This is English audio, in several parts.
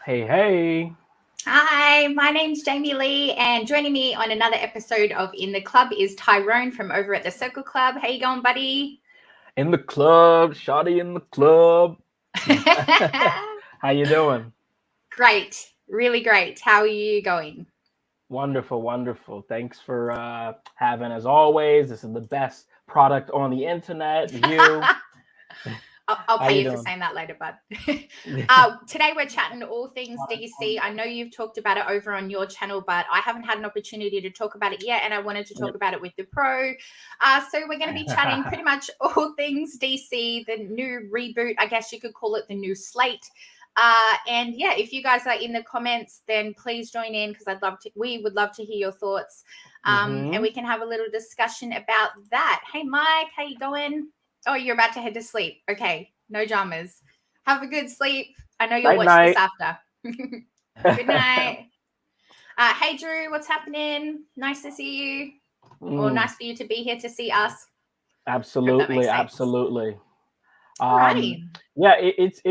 Hey, hey. Hi, my name's Jamie Lee, and joining me on another episode of In the Club is Tyrone from over at the Circle Club. How you going, buddy? In the club, Shotty in the club. How you doing? Great, really great. How are you going? Wonderful, wonderful. Thanks for having, as always. This is the best product on the internet. You. I'll How pay you you for doing? saying that later, bud. Today we're chatting all things DC. I know you've talked about it over on your channel, but I haven't had an opportunity to talk about it yet, and I wanted to talk about it with the pro. So we're going to be chatting pretty much all things DC, the new reboot, I guess you could call it the new slate. And yeah, if you guys are in the comments, then please join in because we would love to hear your thoughts. And we can have a little discussion about that. Hey, Mike, how you going? Oh, you're about to head to sleep. Okay, no dramas. Have a good sleep. I know you'll Night, watch this night. after. Good night. Hey, Drew, what's happening? Nice to see you. Or nice for you to be here to see us. Hope that Absolutely, makes sense. absolutely. Um, Alrighty. yeah, it's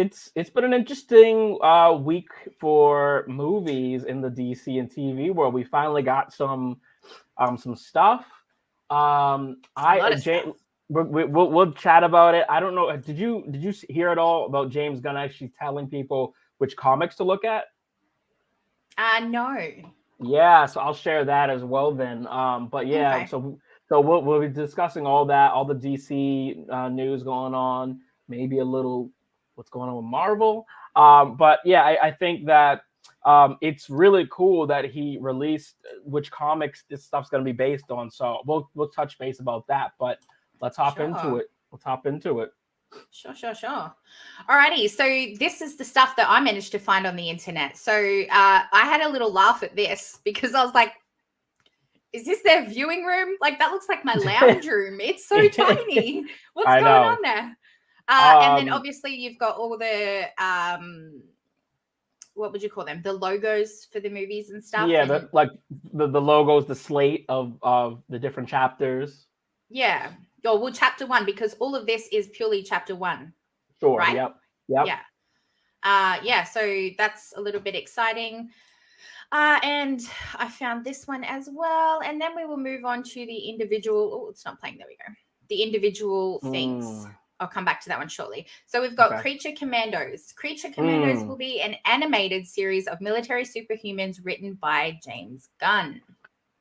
been an interesting week for movies in the DC and TV world. We finally got some stuff. A lot of James, stuff. we'll chat about it. I don't know. Did you hear at all about James Gunn actually telling people which comics to look at? No. Yeah, so I'll share that as well then. But yeah, Okay. so we'll be discussing all that, all the DC news going on, maybe a little what's going on with Marvel. But yeah, I think that it's really cool that he released which comics this stuff's going to be based on. So we'll touch base about that. But let's hop into Sure. it. Let's hop into it. Sure. Alrighty, so this is the stuff that I managed to find on the internet. So I had a little laugh at this because I was like, is this their viewing room? Like, that looks like my lounge room. It's so tiny. What's I going know. on there? And then Um, obviously you've got all the, what would you call them? The logos for the movies and stuff. yeah, And the logos, the slate of the different chapters. yeah, oh, well, chapter one, because all of this is purely chapter one, Sure. right? Yep. Yep. Yeah. Yeah, so that's a little bit exciting. And I found this one as well. And then we will move on to the individual. Oh, it's not playing. There we go. The individual things. Mm, I'll come back to that one shortly. So we've got okay. Creature Commandos. Creature Commandos Mm, will be an animated series of military superhumans written by James Gunn.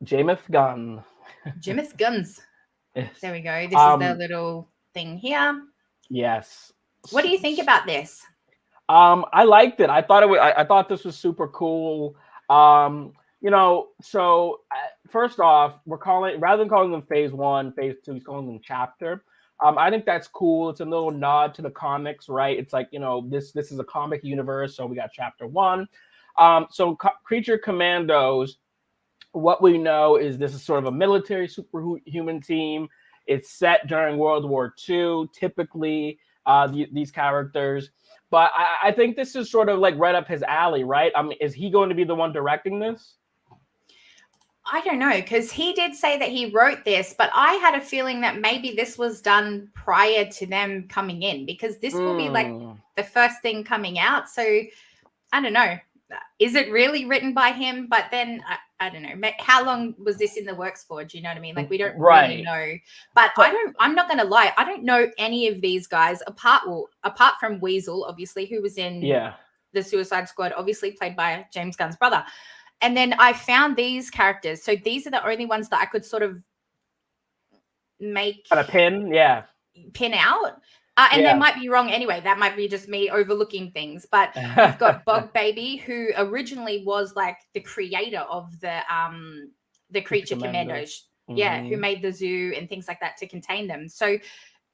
Jameis Gunn. James Gunn's. Yes. There we go. This is the Um. little thing here. Yes. What do you think about this? I liked it. I thought I thought this was super cool. First off, we're calling rather than calling them phase one, phase two, he's calling them chapter. I think that's cool. It's a little nod to the comics, right? It's like this is a comic universe, so we got chapter one. Creature Commandos. What we know is this is sort of a military superhuman team. It's set during World War II, typically, these characters. But I think this is sort of like right up his alley, right? I mean, is he going to be the one directing this? I don't know, because he did say that he wrote this, but I had a feeling that maybe this was done prior to them coming in, because this will be like Mm, the first thing coming out. So I don't know. Is it really written by him? But then I don't know. How long was this in the works for? Do you know what I mean? Like, we don't really right. know. But So I'm not going to lie. I don't know any of these guys apart from Weasel, obviously, who was in yeah, the Suicide Squad, obviously played by James Gunn's brother. And then I found these characters. So these are the only ones that I could sort of make got a pin. Yeah, pin out. And they yeah. might be wrong anyway. That might be just me overlooking things. But you've got Bog Baby, who originally was like the creator of the Creature Creature Commandos. Commandos. Yeah, who Hmm. made the zoo and things like that to contain them. So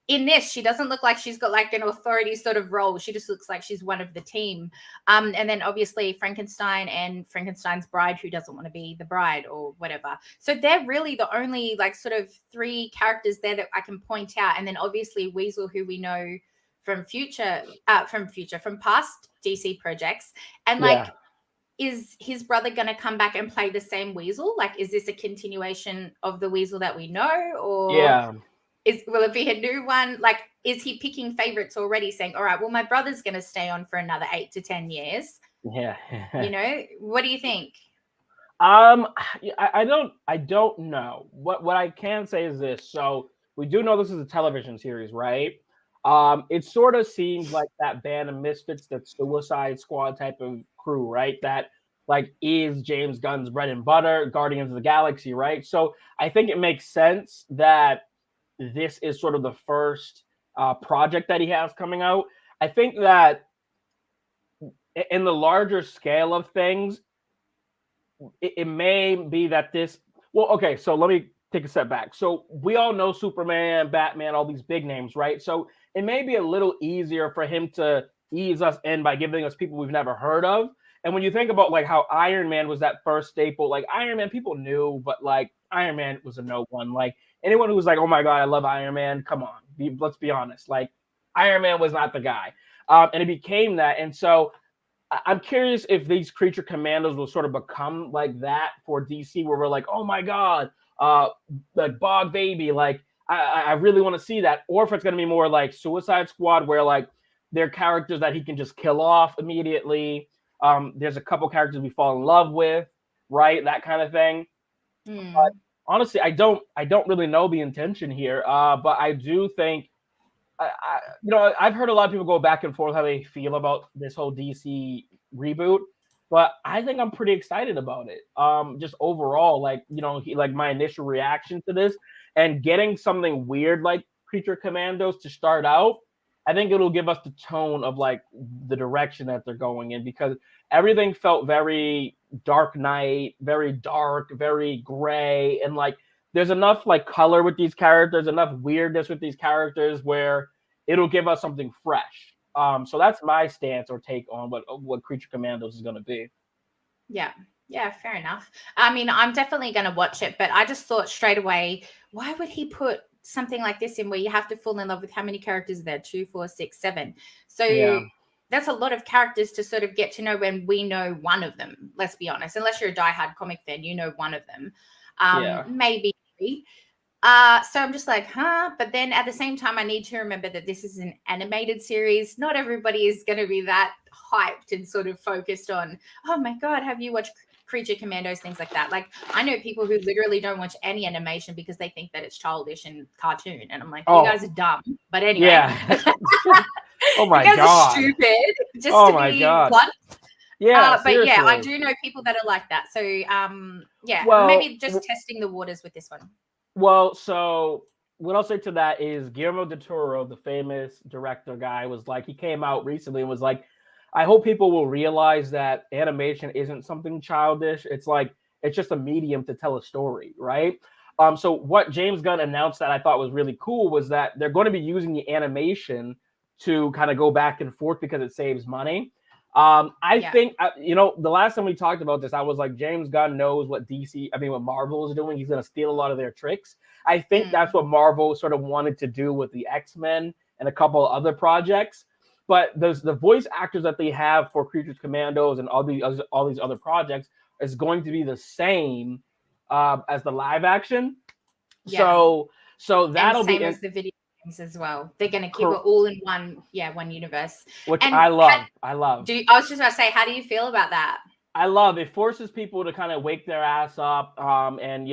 in this, she doesn't look like she's got like an authority sort of role. She just looks like she's one of the team. And then obviously Frankenstein and Frankenstein's bride, who doesn't want to be the bride or whatever. So they're really the only like sort of three characters there that I can point out. And then obviously Weasel, who we know from from past DC projects. And like, Yeah, is his brother going to come back and play the same Weasel? Like, is this a continuation of the Weasel that we know, or yeah. will it be a new one? Like, is he picking favorites already, saying, all right, well, my brother's going to stay on for another 8 to 10 years, Yeah. You know, what do you think? I don't know. What I can say is this. So we do know this is a television series, right? It sort of seems like that band of misfits, that Suicide Squad type of crew, right? That like is James Gunn's bread and butter, Guardians of the Galaxy, right? So I think it makes sense that this is sort of the first project that he has coming out. I think that in the larger scale of things, it may be that this. Well, okay, so let me take a step back. So we all know Superman, Batman, all these big names, right? So it may be a little easier for him to ease us in by giving us people we've never heard of. And when you think about like how Iron Man was that first staple, like Iron Man, people knew, but like Iron Man was a no one. Like anyone who was like, "Oh my god, I love Iron Man," come on, let's be honest. Like Iron Man was not the guy, and it became that. And so I'm curious if these creature commandos will sort of become like that for DC, where we're like, oh my god, like Bog Baby, like I really want to see that, or if it's going to be more like Suicide Squad, where like they're characters that he can just kill off immediately. There's a couple characters we fall in love with, right? That kind of thing. But honestly, I don't really know the intention here, but I do think I've heard a lot of people go back and forth how they feel about this whole DC reboot, but I think I'm pretty excited about it. Just overall, like like my initial reaction to this, and getting something weird like Creature Commandos to start out, I think it'll give us the tone of like the direction that they're going in, because everything felt very Dark Knight, very dark, very gray, and like there's enough like color with these characters, enough weirdness with these characters where it'll give us something fresh. So that's my stance or take on what Creature Commandos is going to be. Yeah, fair enough. I mean, I'm definitely going to watch it, but I just thought straight away, why would he put something like this in where you have to fall in love with how many characters are there? 2, 4, 6, 7. So Yeah. that's a lot of characters to sort of get to know when we know one of them. Let's be honest. Unless you're a diehard comic fan, you know one of them. Maybe. So I'm just like, huh? But then at the same time, I need to remember that this is an animated series. Not everybody is going to be that hyped and sort of focused on, oh my God, have you watched Creature Commandos, things like that. Like I know people who literally don't watch any animation because they think that it's childish and cartoon. And I'm like, you guys are dumb. But anyway. Yeah. Oh my you guys God. are stupid. Just to be blunt. Yeah, but yeah, I do know people that are like that. So maybe just testing the waters with this one. Well, so what I'll say to that is Guillermo del Toro, the famous director guy, was like, he came out recently and was like, I hope people will realize that animation isn't something childish. It's like, it's just a medium to tell a story, right? So what James Gunn announced that I thought was really cool was that they're going to be using the animation to kind of go back and forth because it saves money. I think, the last time we talked about this, I was like, James Gunn knows what Marvel is doing. He's going to steal a lot of their tricks. I think that's what Marvel sort of wanted to do with the X-Men and a couple of other projects. But the voice actors that they have for Creatures Commandos and all these other projects is going to be the same as the live action. Yeah. So that'll be as the video games as well. They're going to keep it all in one universe, which I love. I was just about to say, how do you feel about that? I love it. Forces people to kind of wake their ass up, and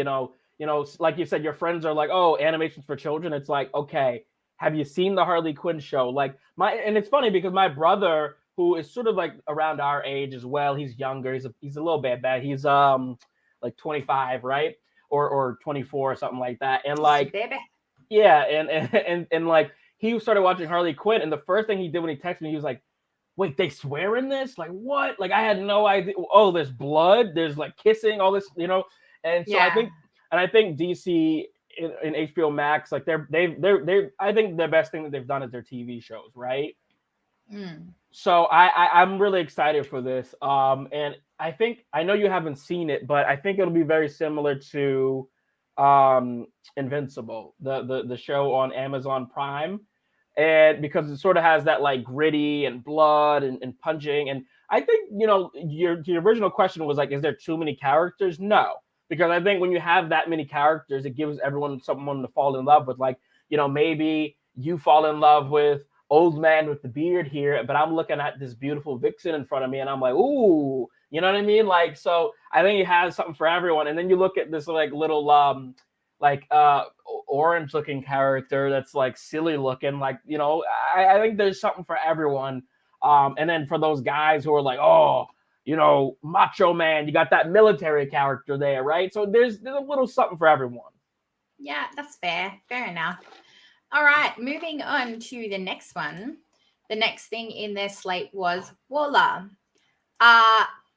like you said, your friends are like, "Oh, animations for children." It's like, okay, have you seen the Harley Quinn show? Like and it's funny because my brother, who is sort of like around our age as well, he's younger. He's a little bit bad. He's like 25, right, or 24 or something like that. And like, baby. Yeah, and like he started watching Harley Quinn, and the first thing he did when he texted me, he was like, wait, they swear in this? Like what? Like I had no idea. Oh, there's blood, there's like kissing, all this, And so I think DC in HBO Max, like they're I think the best thing that they've done is their TV shows, right? So I'm really excited for this. And I know you haven't seen it, but I think it'll be very similar to Invincible, the show on Amazon Prime. And because it sort of has that like gritty and blood and punching. And I think, your original question was like, is there too many characters? No, because I think when you have that many characters, it gives everyone someone to fall in love with. Like, maybe you fall in love with old man with the beard here, but I'm looking at this beautiful vixen in front of me, and I'm like, ooh, you know what I mean? Like, so I think it has something for everyone. And then you look at this like little like orange looking character that's like silly looking, like, you know, I think there's something for everyone. And then for those guys who are like, oh, you know, macho man, you got that military character there, right? So there's a little something for everyone. Yeah, that's fair. Fair enough. All right, moving on to the next one. The next thing in their slate was Walla.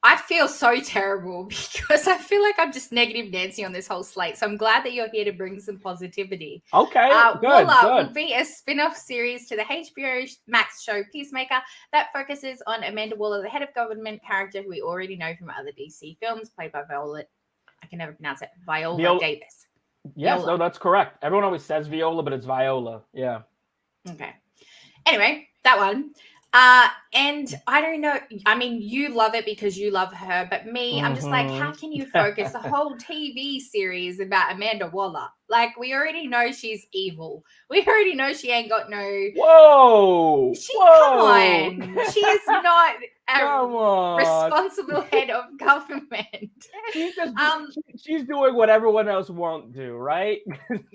I feel so terrible because I feel like I'm just negative Nancy on this whole slate. So I'm glad that you're here to bring some positivity. Okay, good. Walla will be a spin-off series to the HBO Max show Peacemaker that focuses on Amanda Waller, the head of government character who we already know from other DC films, played by Viola Davis. Yes, Viola. no, that's correct. Everyone always says Viola, but it's Viola. Yeah. Okay. Anyway, that one. And I don't know. I mean, you love it because you love her, but me, I'm just like, how can you focus a whole TV series about Amanda Waller? Like, we already know she's evil. We already know she ain't got no. Whoa! Come on. She is not a responsible head of government. She's doing what everyone else won't do, right?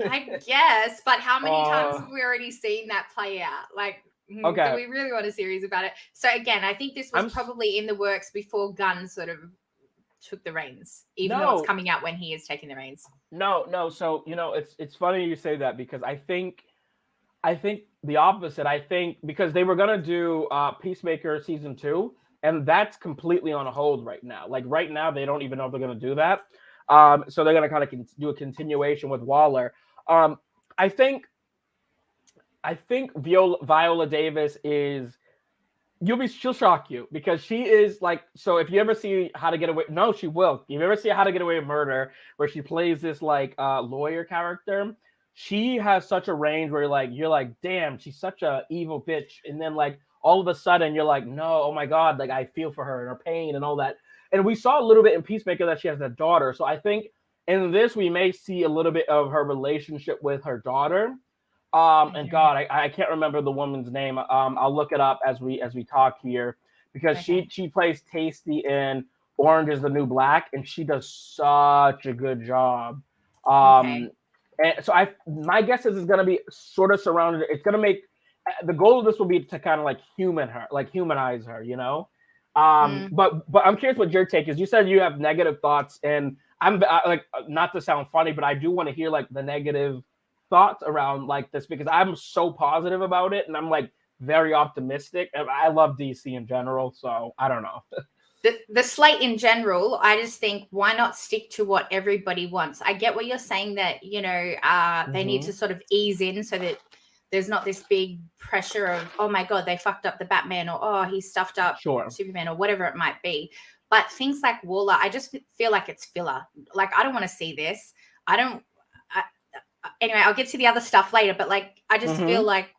I guess, but how many times have we already seen that play out? Like, okay. Do we really want a series about it? So again, I think this was probably in the works before Gunn sort of took the reins, even though it's coming out when he is taking the reins. No. So, you know, it's funny you say that because I think the opposite. I think because they were gonna do Peacemaker season 2, and that's completely on hold right now. Like right now, they don't even know if they're gonna do that. So they're gonna kind of do a continuation with Waller. I think Viola Davis is. She'll shock you because she is like, so if you ever see How to Get Away, no, she will. If you ever see How to Get Away with Murder, where she plays this like lawyer character, she has such a range where you're like, damn, she's such a evil bitch. And then like all of a sudden you're like, no, oh my God, like I feel for her and her pain and all that. And we saw a little bit in Peacemaker that she has a daughter. So I think in this, we may see a little bit of her relationship with her daughter. And God, I can't remember the woman's name. I'll look it up as we talk here because she plays Tasty in Orange is the New Black, and she does such a good job. And so my guess is it's gonna be sort of surrounded. It's gonna make the goal of this will be to kind of like humanize her, you know. But I'm curious what your take is. You said you have negative thoughts, and I'm like, not to sound funny, but I do want to hear like the negative thoughts around like this because I'm so positive about it and I'm like very optimistic. I love DC in general, so I don't know. The slate in general, I just think why not stick to what everybody wants? I get what you're saying that, you know, they need to sort of ease in so that there's not this big pressure of, oh my God, they fucked up the Batman, or oh, he stuffed up Superman, or whatever it might be. But things like Waller, I just feel like it's filler. Like, I don't want to see this. Anyway, I'll get to the other stuff later, but like, I just feel like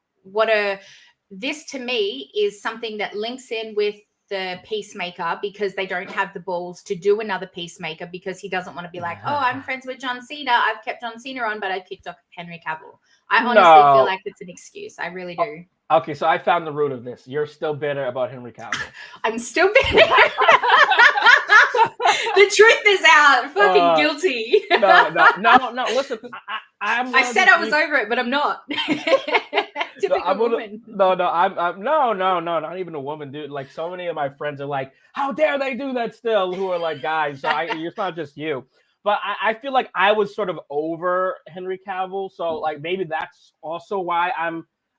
this to me is something that links in with the Peacemaker because they don't have the balls to do another Peacemaker because he doesn't want to be like, oh, I'm friends with John Cena. I've kept John Cena on, but I kicked off Henry Cavill. I honestly feel like it's an excuse. I really do. Okay, so I found the root of this. You're still bitter about Henry Cavill. I'm still bitter. The truth is out. Fucking guilty. No. Listen, I said I was over it, but I'm not. Typical woman. No, I'm not even a woman, dude. Like so many of my friends are like, how dare they do that still? Who are like guys. So it's not just you. But I feel like I was sort of over Henry Cavill. So like maybe that's also why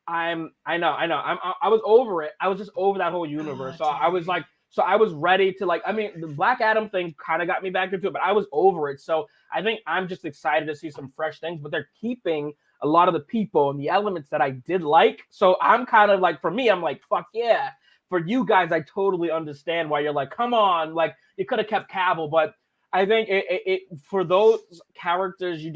I was over it. I was just over that whole universe. So I was like, I was ready to like, I mean, the Black Adam thing kind of got me back into it, but I was over it. So I think I'm just excited to see some fresh things, but they're keeping a lot of the people and the elements that I did like. So I'm kind of like, for me, I'm like, fuck yeah. For you guys, I totally understand why you're like, come on, like you could have kept Cavill, but I think it for those characters, you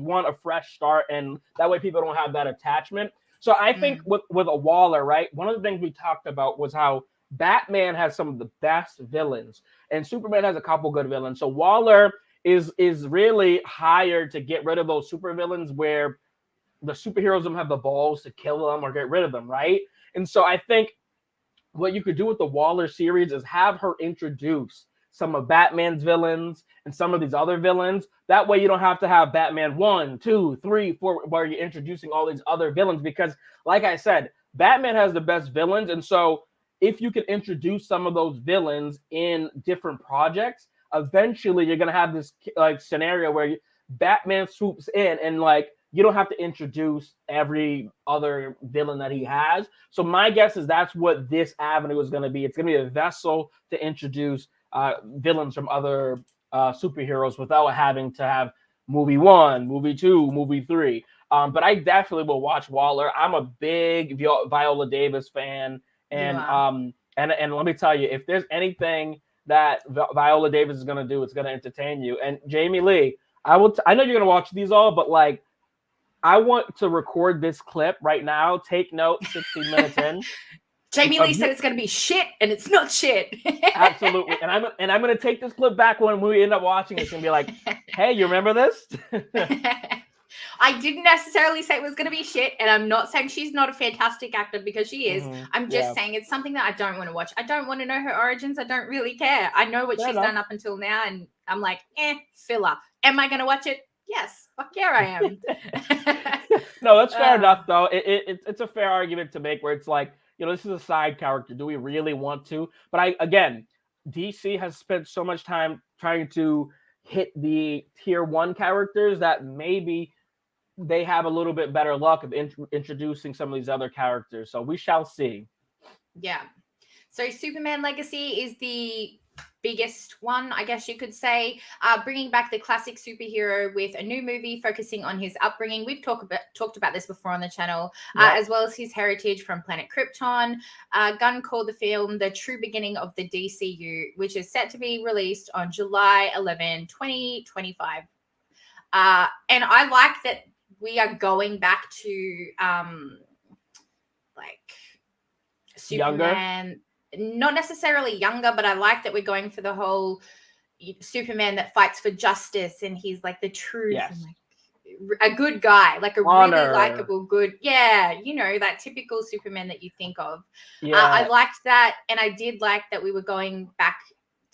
want a fresh start, and that way people don't have that attachment. So I think with a Waller, right? One of the things we talked about was how Batman has some of the best villains, and Superman has a couple good villains. So Waller is really hired to get rid of those supervillains where the superheroes don't have the balls to kill them or get rid of them, right? And so I think what you could do with the Waller series is have her introduce some of Batman's villains and some of these other villains. That way you don't have to have Batman 1, 2, 3, 4, where you're introducing all these other villains. Because, like I said, Batman has the best villains. And so if you can introduce some of those villains in different projects, eventually you're going to have this like scenario where Batman swoops in and like you don't have to introduce every other villain that he has. So my guess is that's what this avenue is going to be. It's going to be a vessel to introduce villains from other superheroes without having to have movie 1, movie 2, movie 3. But I definitely will watch Waller. I'm a big Viola Davis fan, and and let me tell you, if there's anything that Viola Davis is going to do, it's going to entertain you. And Jamie Lee, I know you're going to watch these all, but like, I want to record this clip right now. Take note, 16 minutes in. Jamie Lee said it's going to be shit, and it's not shit. Absolutely. And I'm going to take this clip back when we end up watching it and be like, hey, you remember this? I didn't necessarily say it was going to be shit, and I'm not saying she's not a fantastic actor because she is. I'm just saying it's something that I don't want to watch. I don't want to know her origins. I don't really care. I know what she's done up until now, and I'm like, filler. Am I going to watch it? Yes. Fuck yeah, I am. No, that's fair enough, though. It's a fair argument to make where it's like, you know, this is a side character. Do we really want to? But again, DC has spent so much time trying to hit the tier 1 characters that maybe they have a little bit better luck of introducing some of these other characters. So we shall see. Yeah. So Superman Legacy is the biggest one, I guess you could say, bringing back the classic superhero with a new movie focusing on his upbringing. We've talked about this before on the channel, as well as his heritage from planet Krypton. Gunn called the film the true beginning of the DCU, which is set to be released on July 11, 2025. And I like that we are going back to like Superman. Younger? Not necessarily younger, but I like that we're going for the whole Superman that fights for justice, and he's like the truth, and like a good guy, like a really likable, good, you know, that typical Superman that you think of. I liked that, and I did like that we were going back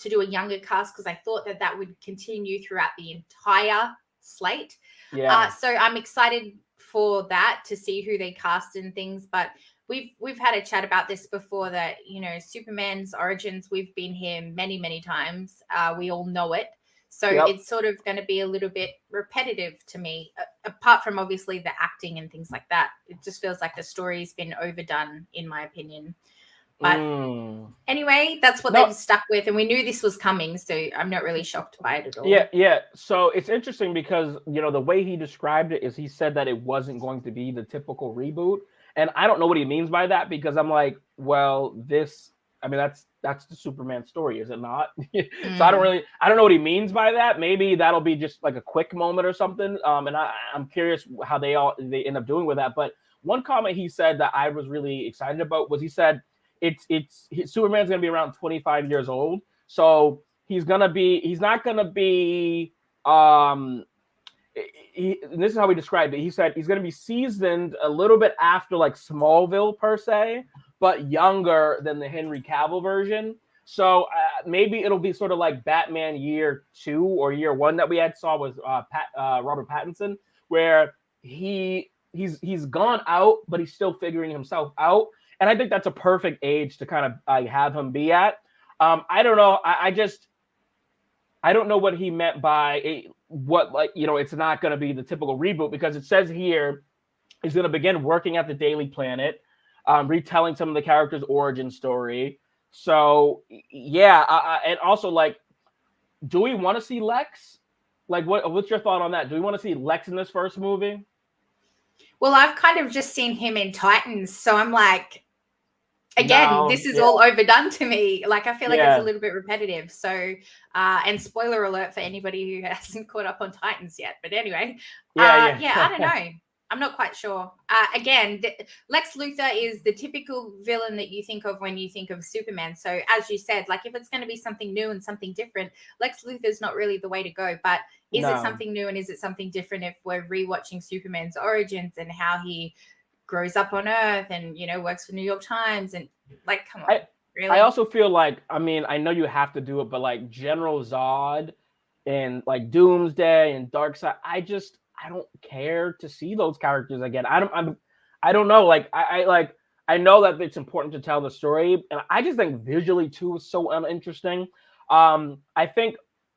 to do a younger cast because I thought that would continue throughout the entire slate. So I'm excited for that to see who they cast and things, but we've had a chat about this before that, you know, Superman's origins, we've been here many times. We all know it. So it's sort of going to be a little bit repetitive to me, apart from obviously the acting and things like that. It just feels like the story's been overdone, in my opinion. But anyway, that's what they've stuck with. And we knew this was coming, so I'm not really shocked by it at all. Yeah. So it's interesting because, you know, the way he described it is he said that it wasn't going to be the typical reboot. And I don't know what he means by that, because I'm like, well, that's the Superman story, is it not? So I don't know what he means by that. Maybe that'll be just like a quick moment or something. And I'm curious how they end up doing with that. But one comment he said that I was really excited about was he said Superman's gonna be around 25 years old, so he's not gonna be and this is how he described it. He said he's going to be seasoned a little bit after like Smallville per se, but younger than the Henry Cavill version. So maybe it'll be sort of like Batman year 2 or year 1 that we saw with Robert Pattinson, where he's gone out, but he's still figuring himself out. And I think that's a perfect age to kind of have him be at. I don't know. I don't know what he meant by it's not going to be the typical reboot, because it says here he's going to begin working at the Daily Planet, retelling some of the characters' origin story. So and also, like, do we want to see Lex? Like, what's your thought on that? Do we want to see Lex in this first movie? Well, I've kind of just seen him in Titans, so I'm like, this is all overdone to me. Like, I feel like it's a little bit repetitive. So, and spoiler alert for anybody who hasn't caught up on Titans yet. But anyway, I don't know. I'm not quite sure. Again, Lex Luthor is the typical villain that you think of when you think of Superman. So as you said, like if it's going to be something new and something different, Lex Luthor is not really the way to go. But is it something new and is it something different if we're rewatching Superman's origins and how he grows up on Earth and, you know, works for New York Times and like, come on. Really? I also feel like, I mean, I know you have to do it, but like General Zod and like Doomsday and Darkseid, I don't care to see those characters again. I don't know. Like I know that it's important to tell the story, and I just think visually too is so uninteresting. I think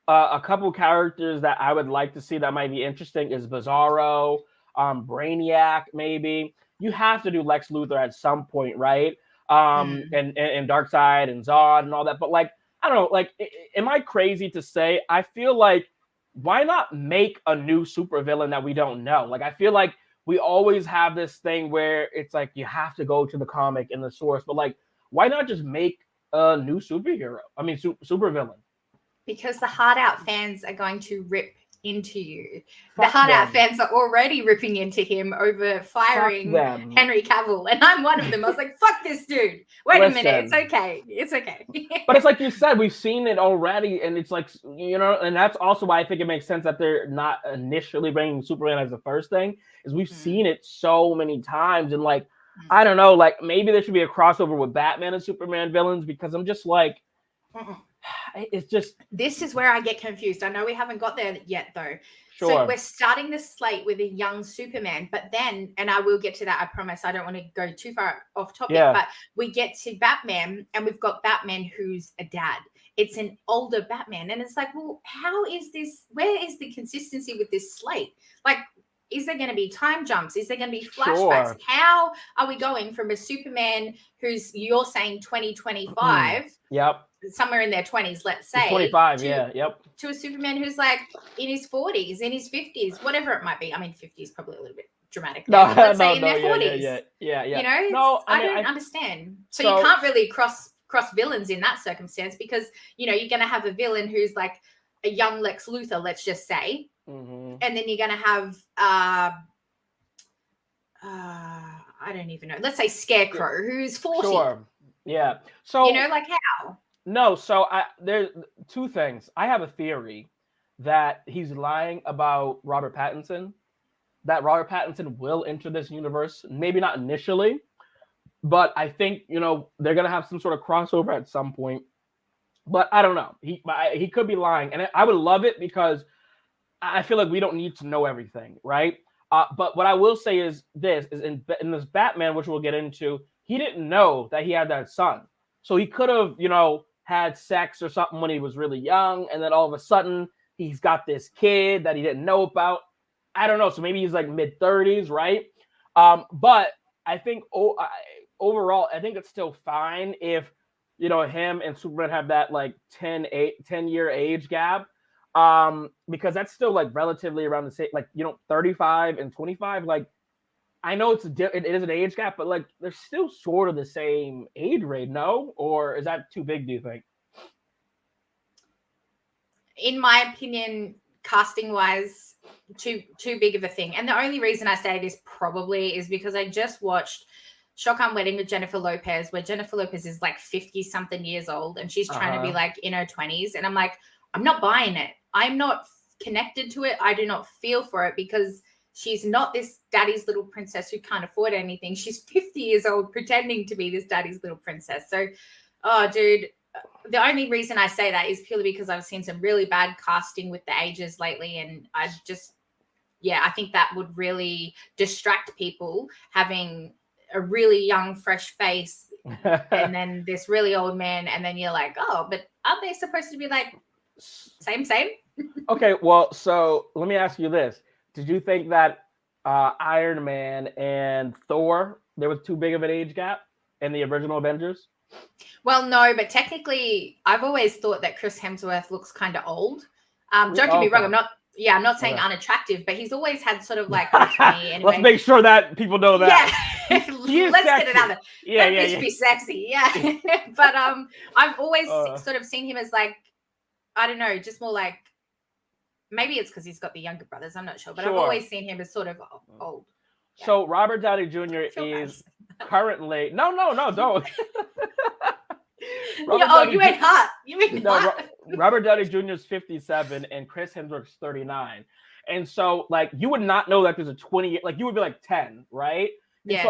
a couple characters that I would like to see that might be interesting is Bizarro, Brainiac, maybe. You have to do Lex Luthor at some point, right? And Darkseid and Zod and all that. But like, I don't know, like, am I crazy to say? I feel like, why not make a new supervillain that we don't know? Like, I feel like we always have this thing where it's like you have to go to the comic and the source, but like, why not just make a new superhero? I mean, supervillain. Because the hard out fans are going to rip into you. The hard out fans are already ripping into him over firing Henry Cavill, and I'm one of them. I was like, fuck this dude. Wait a minute, it's okay. It's okay. But it's like you said, we've seen it already, and it's like, you know, and that's also why I think it makes sense that they're not initially bringing Superman as the first thing, is we've seen it so many times, and like, I don't know, like maybe there should be a crossover with Batman and Superman villains, because I'm just like, it's just, this is where I get confused. I know we haven't got there yet though. Sure. So we're starting the slate with a young Superman, but then, and I will get to that, I promise, I don't want to go too far off topic, but we get to Batman and we've got Batman who's a dad. It's an older Batman. And it's like, well, how is this, where is the consistency with this slate? Like, is there going to be time jumps? Is there going to be flashbacks? Sure. How are we going from a Superman who's, you're saying 2025? Yep. Somewhere in their 20s, let's say. 25, to a Superman who's like in his 40s, in his 50s, whatever it might be. I mean, 50 is probably a little bit dramatic. Let's say in their 40s. Yeah. You know, I don't understand. So you can't really cross villains in that circumstance, because, you know, you're going to have a villain who's like a young Lex Luthor, let's just say. And then you're going to have, I don't even know. Let's say Scarecrow, who's 40. Sure. Yeah. So, you know, like how? No, so there's two things. I have a theory that he's lying about Robert Pattinson, that Robert Pattinson will enter this universe, maybe not initially, but I think, you know, they're going to have some sort of crossover at some point. But I don't know. He could be lying, and I would love it, because I feel like we don't need to know everything, right? But what I will say is this, is in this Batman, which we'll get into, he didn't know that he had that son. So he could have, you know, had sex or something when he was really young, and then all of a sudden he's got this kid that he didn't know about. I don't know. So maybe he's like mid-30s, right? But I think overall, I think it's still fine if, you know, him and Superman have that like 10-year age gap, because that's still like relatively around the same, like, you know, 35 and 25. Like, I know it is an age gap, but like they're still sort of the same age range, no? Or is that too big, do you think? In my opinion, casting wise, too big of a thing. And the only reason I say this probably is because I just watched Shotgun Wedding with Jennifer Lopez, where Jennifer Lopez is like 50 something years old and she's trying to be like in her 20s. And I'm like, I'm not buying it. I'm not connected to it. I do not feel for it, because she's not this daddy's little princess who can't afford anything. She's 50 years old pretending to be this daddy's little princess. So, oh, dude, the only reason I say that is purely because I've seen some really bad casting with the ages lately. And I just, I think that would really distract people, having a really young, fresh face and then this really old man. And then you're like, oh, but aren't they supposed to be like same? Okay, well, so let me ask you this. Did you think that Iron Man and Thor, there was too big of an age gap in the original Avengers? Well, no, but technically, I've always thought that Chris Hemsworth looks kind of old. Don't get me wrong. I'm not saying unattractive, but he's always had sort of like anyway. Let's make sure that people know that. Yeah, let's get it out there. Yeah, be sexy. Yeah, but I've always sort of seen him as like, I don't know, just more like, maybe it's because he's got the younger brothers. I'm not sure, but I've always seen him as sort of old. So Robert Downey Jr. is currently no, don't. You mean hot. You mean hot. Robert Downey Jr. is 57 and Chris Hemsworth's 39. And so like you would not know that there's a 20, like you would be like 10, right? And Yeah.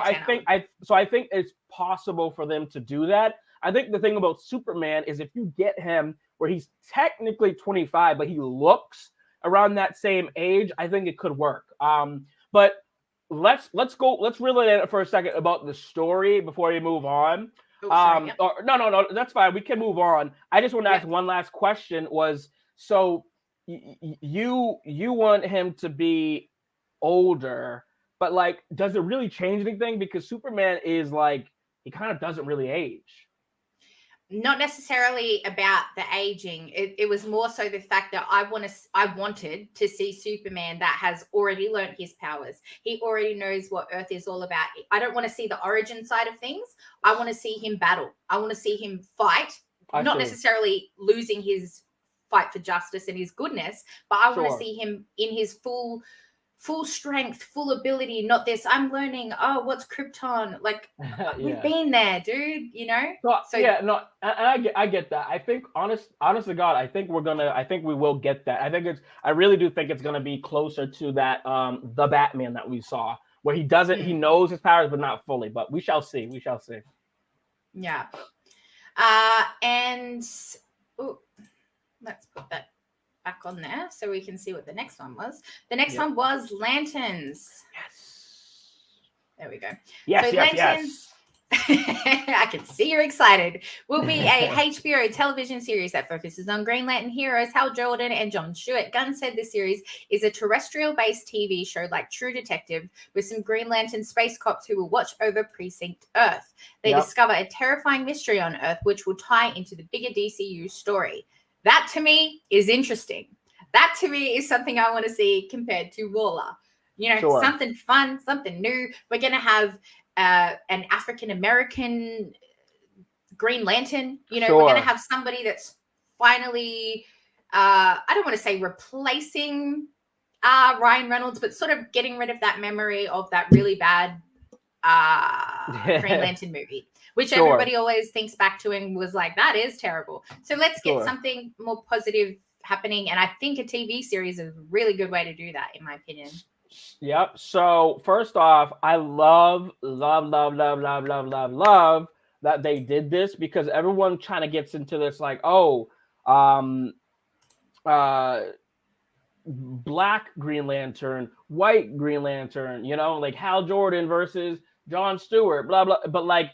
so I think it's possible for them to do that. I think the thing about Superman is if you get him where he's technically 25, but he looks around that same age, I think it could work. But let's reel it in for a second about the story before we move on. No, that's fine. We can move on. I just want to ask one last question. So you want him to be older, but like, does it really change anything? Because Superman is like, he kind of doesn't really age. Not necessarily about the aging. It was more so the fact that I wanted to see Superman that has already learned his powers. He already knows what Earth is all about. I don't want to see the origin side of things. I want to see him battle. I want to see him fight, not necessarily losing his fight for justice and his goodness, but I want to see him in his full strength, full ability, not this, I'm learning, what's Krypton? Like, we've been there, dude, you know? I get that. I think, honest to God, I think we will get that. I really do think it's going to be closer to that, the Batman that we saw, where he doesn't, he knows his powers, but not fully, but we shall see. Yeah. And let's put that back on there so we can see what the next one was. The next one was Lanterns. Yes. There we go. Yes, so Lanterns, I can see you're excited. Will be a HBO television series that focuses on Green Lantern heroes Hal Jordan and John Stewart. Gunn said the series is a terrestrial-based TV show like True Detective with some Green Lantern space cops who will watch over Precinct Earth. They discover a terrifying mystery on Earth which will tie into the bigger DCU story. That to me is interesting. That to me is something I want to see compared to Waller. You know, something fun, something new. We're going to have an African-American Green Lantern. You know, we're going to have somebody that's finally, I don't want to say replacing Ryan Reynolds, but sort of getting rid of that memory of that really bad Green Lantern movie. Which everybody always thinks back to and was like, that is terrible. So let's get something more positive happening. And I think a TV series is a really good way to do that, in my opinion. Yep. So first off, I love that they did this, because everyone kind of gets into this like, Black Green Lantern, white Green Lantern, you know, like Hal Jordan versus John Stewart, blah, blah. But like,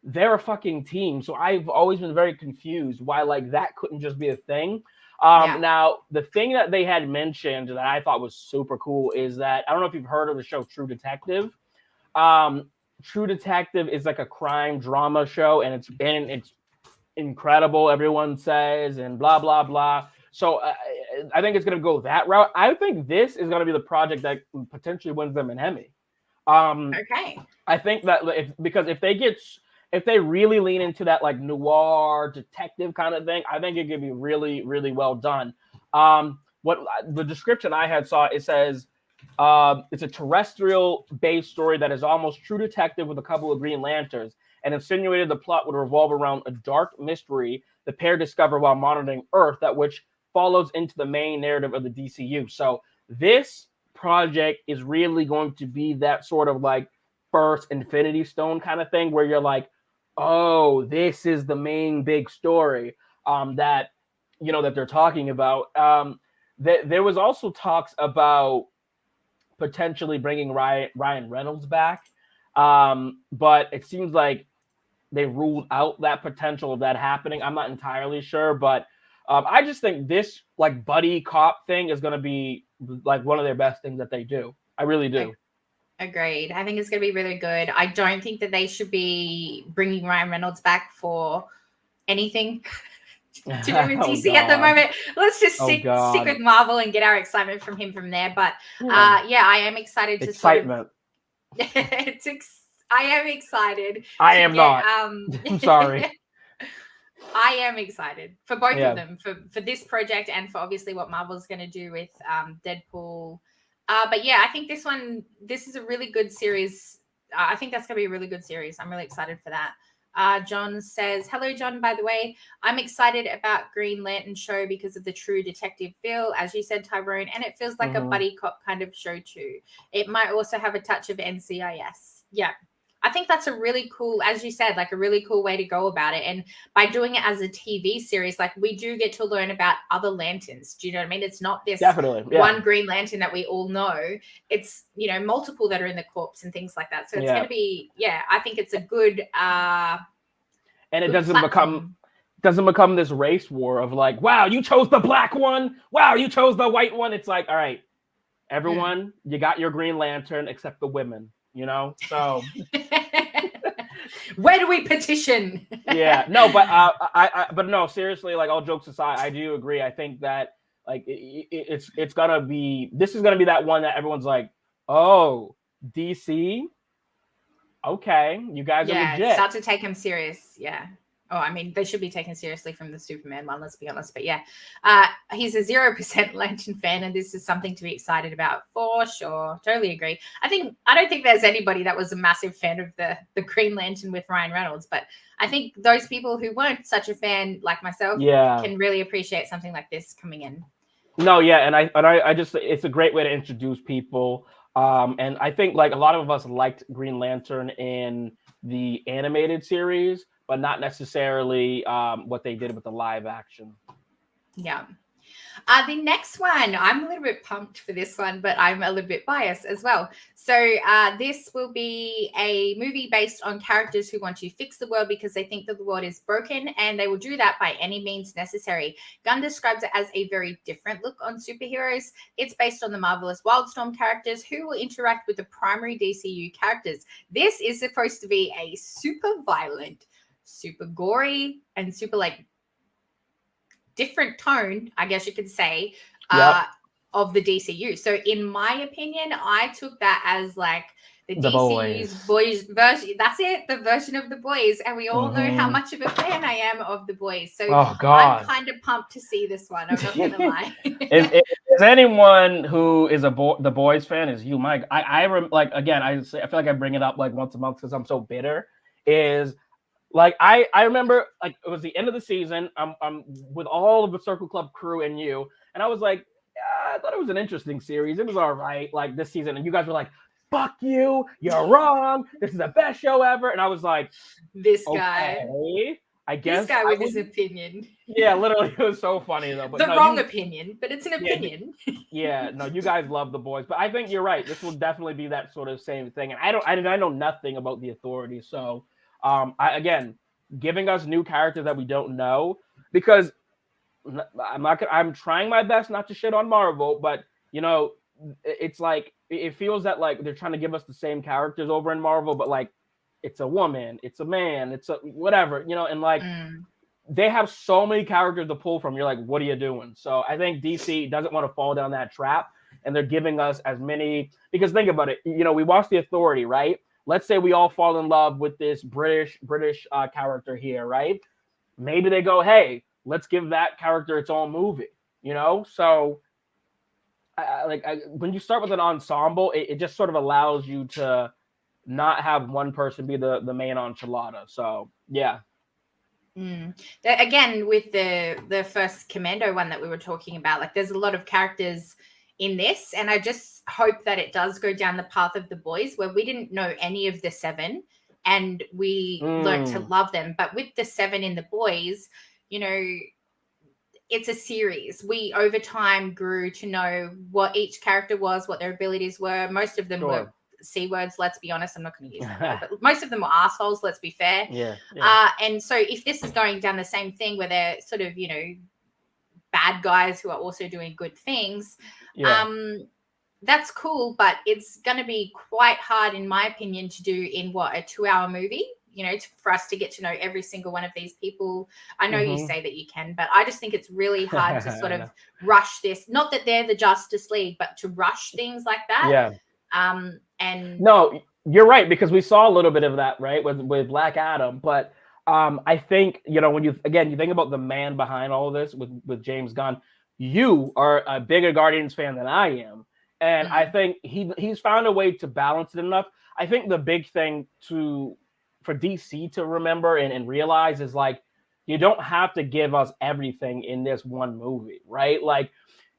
they're a fucking team. So I've always been very confused why like that couldn't just be a thing. Now, the thing that they had mentioned that I thought was super cool is that, I don't know if you've heard of the show True Detective. True Detective is like a crime drama show, and it's incredible, everyone says, and blah, blah, blah. So I think it's going to go that route. I think this is going to be the project that potentially wins them an Emmy. I think that if they really lean into that like noir detective kind of thing, I think it could be really, really well done. What the description I had saw, it says it's a terrestrial-based story that is almost True Detective with a couple of Green Lanterns, and insinuated the plot would revolve around a dark mystery the pair discover while monitoring Earth, that which follows into the main narrative of the DCU. So this project is really going to be that sort of like first Infinity Stone kind of thing, where you're like, oh, this is the main big story that they're talking about. There was also talks about potentially bringing Ryan Reynolds back, but it seems like they ruled out that potential of that happening. I'm not entirely sure, but I just think this like buddy cop thing is going to be like one of their best things that they do. I really do. Agreed. I think it's going to be really good. I don't think that they should be bringing Ryan Reynolds back for anything to do with DC at the moment. Let's just stick with Marvel and get our excitement from him from there. But I am excited to excitement. I am excited. I am not. I'm sorry. I am excited for both of them, for this project and for obviously what Marvel's going to do with Deadpool. But yeah, I think this is a really good series. I think that's going to be a really good series. I'm really excited for that. John says, hello, John, by the way. I'm excited about Green Lantern show because of the true detective feel, as you said, Tyrone, and it feels like a buddy cop kind of show too. It might also have a touch of NCIS. Yeah. I think that's a really cool, as you said, like a really cool way to go about it. And by doing it as a TV series, like we do get to learn about other lanterns. Do you know what I mean? It's not this one Green Lantern that we all know. It's, multiple that are in the corps and things like that. So it's going to be, I think it's a good and it good doesn't become this race war of like, wow, you chose the black one. Wow, you chose the white one. It's like, all right, everyone, you got your Green Lantern except the women. So where do we petition? but no, seriously, like all jokes aside, I do agree. I think that like this is gonna be that one that everyone's like, oh, DC, okay, you guys are legit. Start to take him serious. Yeah. Oh, I mean, they should be taken seriously from the Superman one, let's be honest. But he's a 0% Lantern fan, and this is something to be excited about for sure. Totally agree. I don't think there's anybody that was a massive fan of the Green Lantern with Ryan Reynolds, but I think those people who weren't such a fan like myself can really appreciate something like this coming in. No, and I just, it's a great way to introduce people. And I think like a lot of us liked Green Lantern in the animated series, but not necessarily what they did with the live action. Yeah. The next one, I'm a little bit pumped for this one, but I'm a little bit biased as well. So this will be a movie based on characters who want to fix the world because they think that the world is broken, and they will do that by any means necessary. Gunn describes it as a very different look on superheroes. It's based on the marvelous Wildstorm characters who will interact with the primary DCU characters. This is supposed to be a super violent, super gory, and super different tone, I guess you could say, of the DCU. So in my opinion, I took that as like the DCU's boys version. That's it, the version of the boys. And we all know how much of a fan I am of the boys. So I'm kind of pumped to see this one. I'm not gonna lie. If anyone who is the boys fan is you, Mike. I feel like I bring it up like once a month because I'm so bitter. Is like I remember like it was the end of the season. I'm with all of the Circle Club crew and you, and I was like, I thought it was an interesting series. It was all right, like this season, and you guys were like, "Fuck you, you're wrong. This is the best show ever." And I was like, "This guy, I guess this guy with his opinion." Yeah, literally, it was so funny though. But the wrong opinion, but it's an opinion. You guys love the boys, but I think you're right. This will definitely be that sort of same thing. And I know nothing about the Authority, so. Again, giving us new characters that we don't know, because I'm trying my best not to shit on Marvel, but it's like it feels that like they're trying to give us the same characters over in Marvel, but like it's a woman, it's a man, it's a whatever, and like they have so many characters to pull from. You're like, what are you doing? So I think DC doesn't want to fall down that trap, and they're giving us as many, because think about it, we watched The Authority, right? Let's say we all fall in love with this British character here, right? Maybe they go, hey, let's give that character its own movie, So, when you start with an ensemble, it just sort of allows you to not have one person be the main enchilada. So, yeah. Again, with the first Commando one that we were talking about, like there's a lot of characters in this, and I just hope that it does go down the path of the boys, where we didn't know any of the 7 and we learned to love them. But with the 7 in the boys, it's a series. We over time grew to know what each character was, what their abilities were. Most of them were C words, let's be honest. I'm not going to use that word, but most of them were assholes, let's be fair. And so if this is going down the same thing where they're sort of bad guys who are also doing good things, that's cool, but it's going to be quite hard, in my opinion, to do in a 2-hour movie, for us to get to know every single one of these people. I know you say that you can, but I just think it's really hard to sort of rush this. Not that they're the Justice League, but to rush things like that. And no, you're right, because we saw a little bit of that, right, with Black Adam, but I think, when you think about the man behind all of this with James Gunn, you are a bigger Guardians fan than I am. And I think he's found a way to balance it enough. I think the big thing for DC to remember and realize is like, you don't have to give us everything in this one movie, right? Like,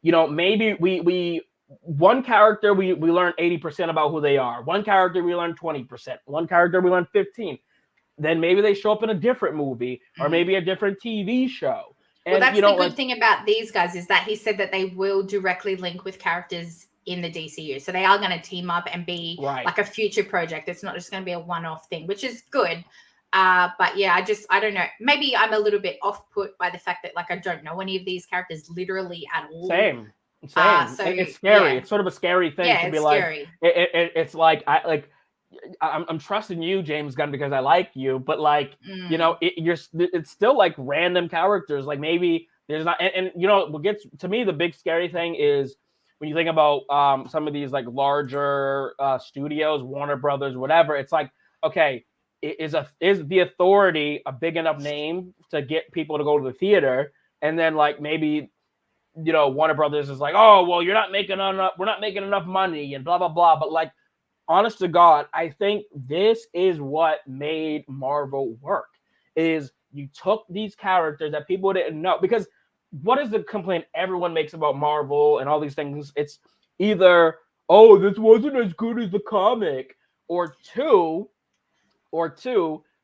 maybe we one character we learn 80% about who they are. One character we learn 20%. One character we learn 15. Then maybe they show up in a different movie or maybe a different TV show. And, well, that's the good thing about these guys is that he said that they will directly link with characters in the DCU. So they are going to team up and be like a future project. It's not just going to be a one-off thing, which is good. But yeah, I don't know. Maybe I'm a little bit off-put by the fact that like I don't know any of these characters literally at all. Same. So it's scary. Yeah. It's sort of a scary thing to be like. It's like I'm trusting you, James Gunn, because I like you, but like it's still like random characters. Like maybe there's not, and what gets to me the big scary thing is when you think about some of these like larger studios, Warner Brothers, whatever. It's like, okay, is the Authority a big enough name to get people to go to the theater? And then like maybe Warner Brothers is like, oh well, we're not making enough money and blah blah blah. But like, honest to God, I think this is what made Marvel work. Is you took these characters that people didn't know, because what is the complaint everyone makes about Marvel and all these things? It's either, oh, this wasn't as good as the comic, or two,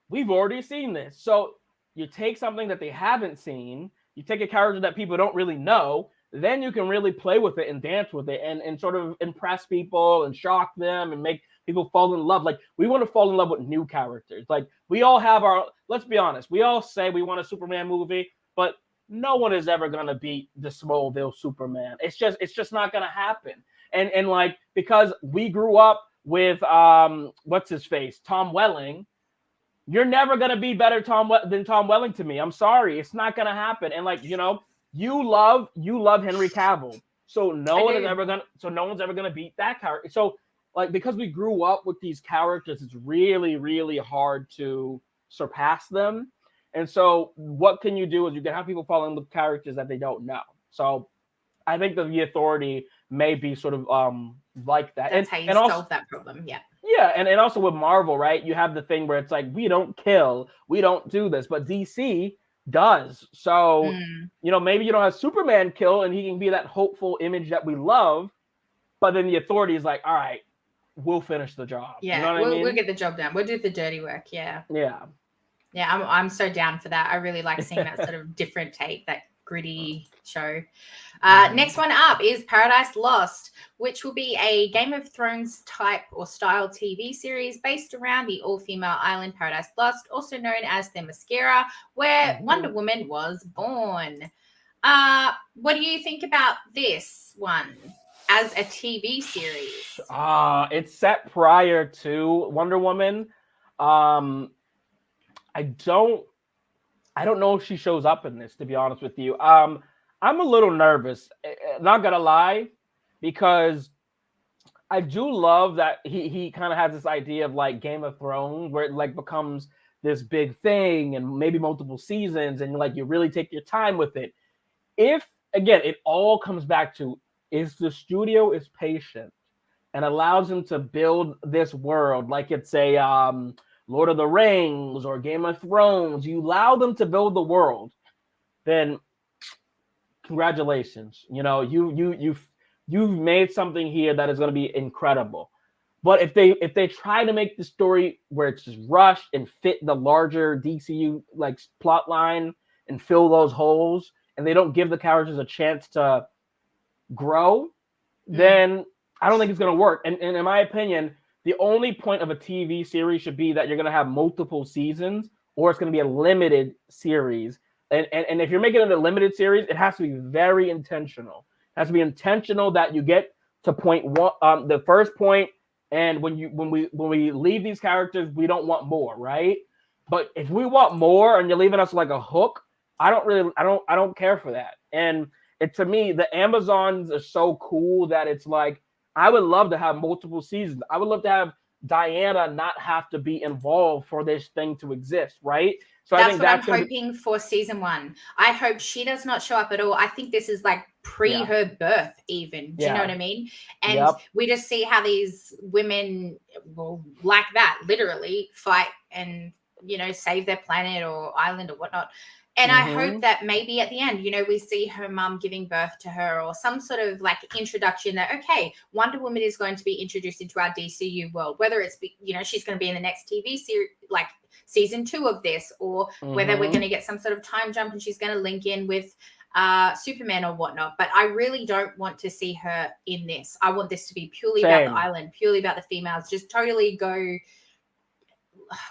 we've already seen this. So you take something that they haven't seen, you take a character that people don't really know, then you can really play with it and dance with it and sort of impress people and shock them and make people fall in love. Like, we want to fall in love with new characters. Like, we all have let's be honest, we all say we want a Superman movie, but no one is ever going to beat the Smallville Superman. It's just not going to happen. And like, because we grew up with, what's his face? Tom Welling. You're never going to be better than Tom Welling to me. I'm sorry. It's not going to happen. And like, you love Henry Cavill. So no one's ever going to beat that character. So like, because we grew up with these characters, it's really, really hard to surpass them. And so what can you do is you can have people fall in with characters that they don't know. So I think the Authority may be sort of like that. That's how you solve that problem. Yeah. Yeah, and also with Marvel, right? You have the thing where it's like, we don't kill, we don't do this, but DC does. So, maybe you don't have Superman kill and he can be that hopeful image that we love, but then the Authority is like, all right, we'll finish the job. Yeah, you know what I mean? We'll get the job done. We'll do the dirty work. Yeah. Yeah. Yeah, I'm so down for that. I really like seeing that sort of different take, that gritty show. Next one up is Paradise Lost, which will be a Game of Thrones type or style TV series based around the all-female island Paradise Lost, also known as Themyscira, where Wonder Woman was born. What do you think about this one as a TV series? It's set prior to Wonder Woman. I don't know if she shows up in this, to be honest with you. I'm a little nervous, not gonna lie, because I do love that he kind of has this idea of like Game of Thrones, where it like becomes this big thing and maybe multiple seasons, and like you really take your time with it. If again, it all comes back to, is the studio is patient and allows them to build this world like it's a Lord of the Rings or Game of Thrones. You allow them to build the world, then congratulations. You've made something here that is going to be incredible. But if they try to make the story where it's just rushed and fit the larger DCU like plot line and fill those holes, and they don't give the characters a chance to grow, then I don't think it's going to work. And in my opinion, the only point of a TV series should be that you're going to have multiple seasons, or it's going to be a limited series. And if you're making it a limited series, it has to be very intentional. It has to be intentional that you get to point one, the first point, and when we leave these characters, we don't want more, right? But if we want more and you're leaving us like a hook, I don't care for that. And to me, the Amazons are so cool that it's like, I would love to have multiple seasons. I would love to have Diana not have to be involved for this thing to exist, right? So that's what I'm hoping for season 1. I hope she does not show up at all. I think this is like her birth even. Do you know what I mean? And we just see how these women will like that literally fight and, you know, save their planet or island or whatnot. And I hope that maybe at the end, you know, we see her mum giving birth to her or some sort of like introduction that, okay, Wonder Woman is going to be introduced into our DCU world, whether it's, you know, she's going to be in the next TV series, like season 2 of this, or whether we're going to get some sort of time jump and she's going to link in with Superman or whatnot. But I really don't want to see her in this. I want this to be purely about the island, purely about the females, just totally go,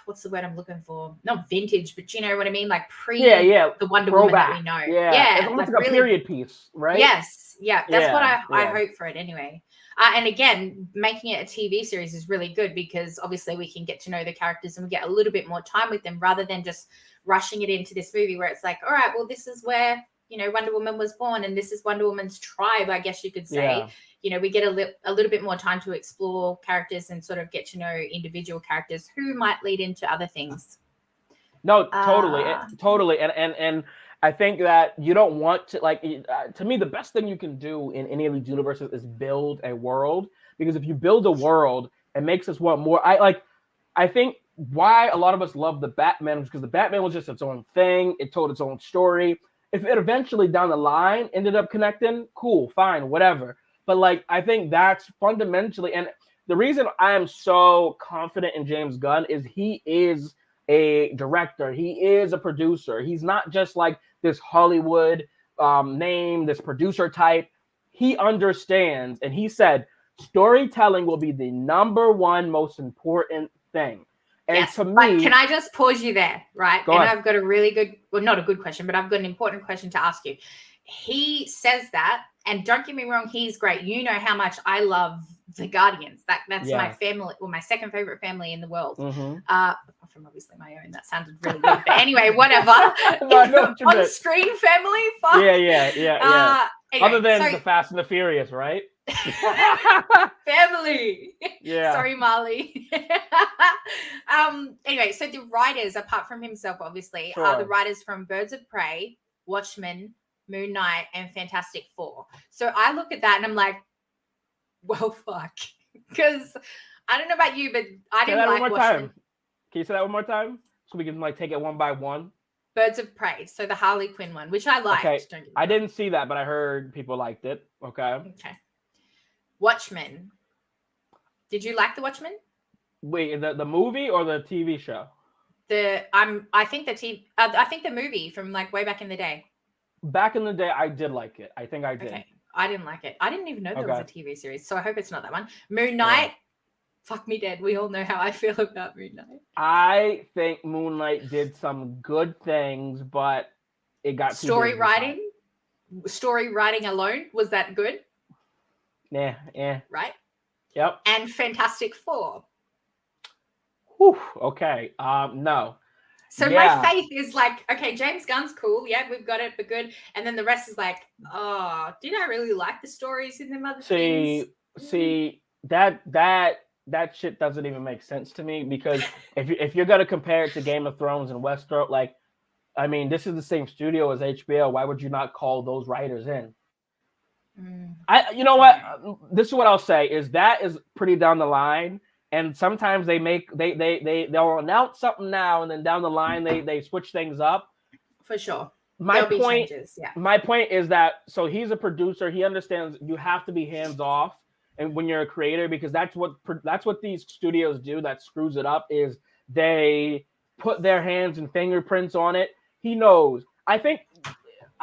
what's the word I'm looking for? Not vintage, but you know what I mean? Like the Wonder Woman that we know. Yeah. It's almost like a period piece, right? Yes. Yeah. That's what I hope for it anyway. And again, making it a TV series is really good because obviously we can get to know the characters and we get a little bit more time with them rather than just rushing it into this movie where it's like, all right, well, this is where, you know, Wonder Woman was born and this is Wonder Woman's tribe, I guess you could say. Yeah. You know, we get a little bit more time to explore characters and sort of get to know individual characters who might lead into other things. No, totally. And I think that you don't want to, like, to me, the best thing you can do in any of these universes is build a world, because if you build a world, it makes us want more. I think why a lot of us love the Batman was because the Batman was just its own thing. It told its own story. If it eventually down the line ended up connecting, cool, fine, whatever. But like, I think that's fundamentally, and the reason I am so confident in James Gunn is he is a director. He is a producer. He's not just like this Hollywood name, this producer type. He understands, and he said storytelling will be the number one most important thing. And yes, to me, but can I just pause you there, right? Go on. I've got a really good, well, not a good question, but I've got an important question to ask you. He says that, and don't get me wrong, he's great. You know how much I love the Guardians. That's my family, or my second favorite family in the world. Apart from obviously my own. That sounded really weird. But anyway, whatever. On-screen family. Fuck. Yeah. Anyway, other than the Fast and the Furious, right? Family. Yeah. Sorry, Marley. Anyway, so the writers, apart from himself, obviously, are the writers from Birds of Prey, Watchmen, Moon Knight, and Fantastic Four. So I look at that and I'm like, well, fuck. Because I don't know about you, but I didn't like Watchmen. Can you say that one more time? So we can like take it one by one. Birds of Prey. So the Harley Quinn one, which I liked. Okay. I didn't see that, but I heard people liked it. Okay. Watchmen. Did you like the Watchmen? Wait, the movie or the TV show? I think the movie from like way back in the day. Back in the day, I did like it. I think I did. Okay. I didn't like it. I didn't even know there was a TV series, so I hope it's not that one. Moon Knight, fuck me dead. We all know how I feel about Moon Knight. I think Moon Knight did some good things, but it got story writing alone, was that good? Yeah. Right? Yep. And Fantastic Four. Whew, okay. No. So my faith is like, okay, James Gunn's cool. Yeah, we've got it, but good. And then the rest is like, oh, did I really like the stories in them other things? See, that shit doesn't even make sense to me, because if you're gonna compare it to Game of Thrones and Westeros, like, I mean, this is the same studio as HBO. Why would you not call those writers in? You know what? This is what I'll say is that is pretty down the line. And sometimes they'll announce something now, and then down the line they switch things up. For sure. My point is that, so he's a producer. He understands you have to be hands off, and when you're a creator, because that's what these studios do that screws it up, is they put their hands and fingerprints on it. He knows. I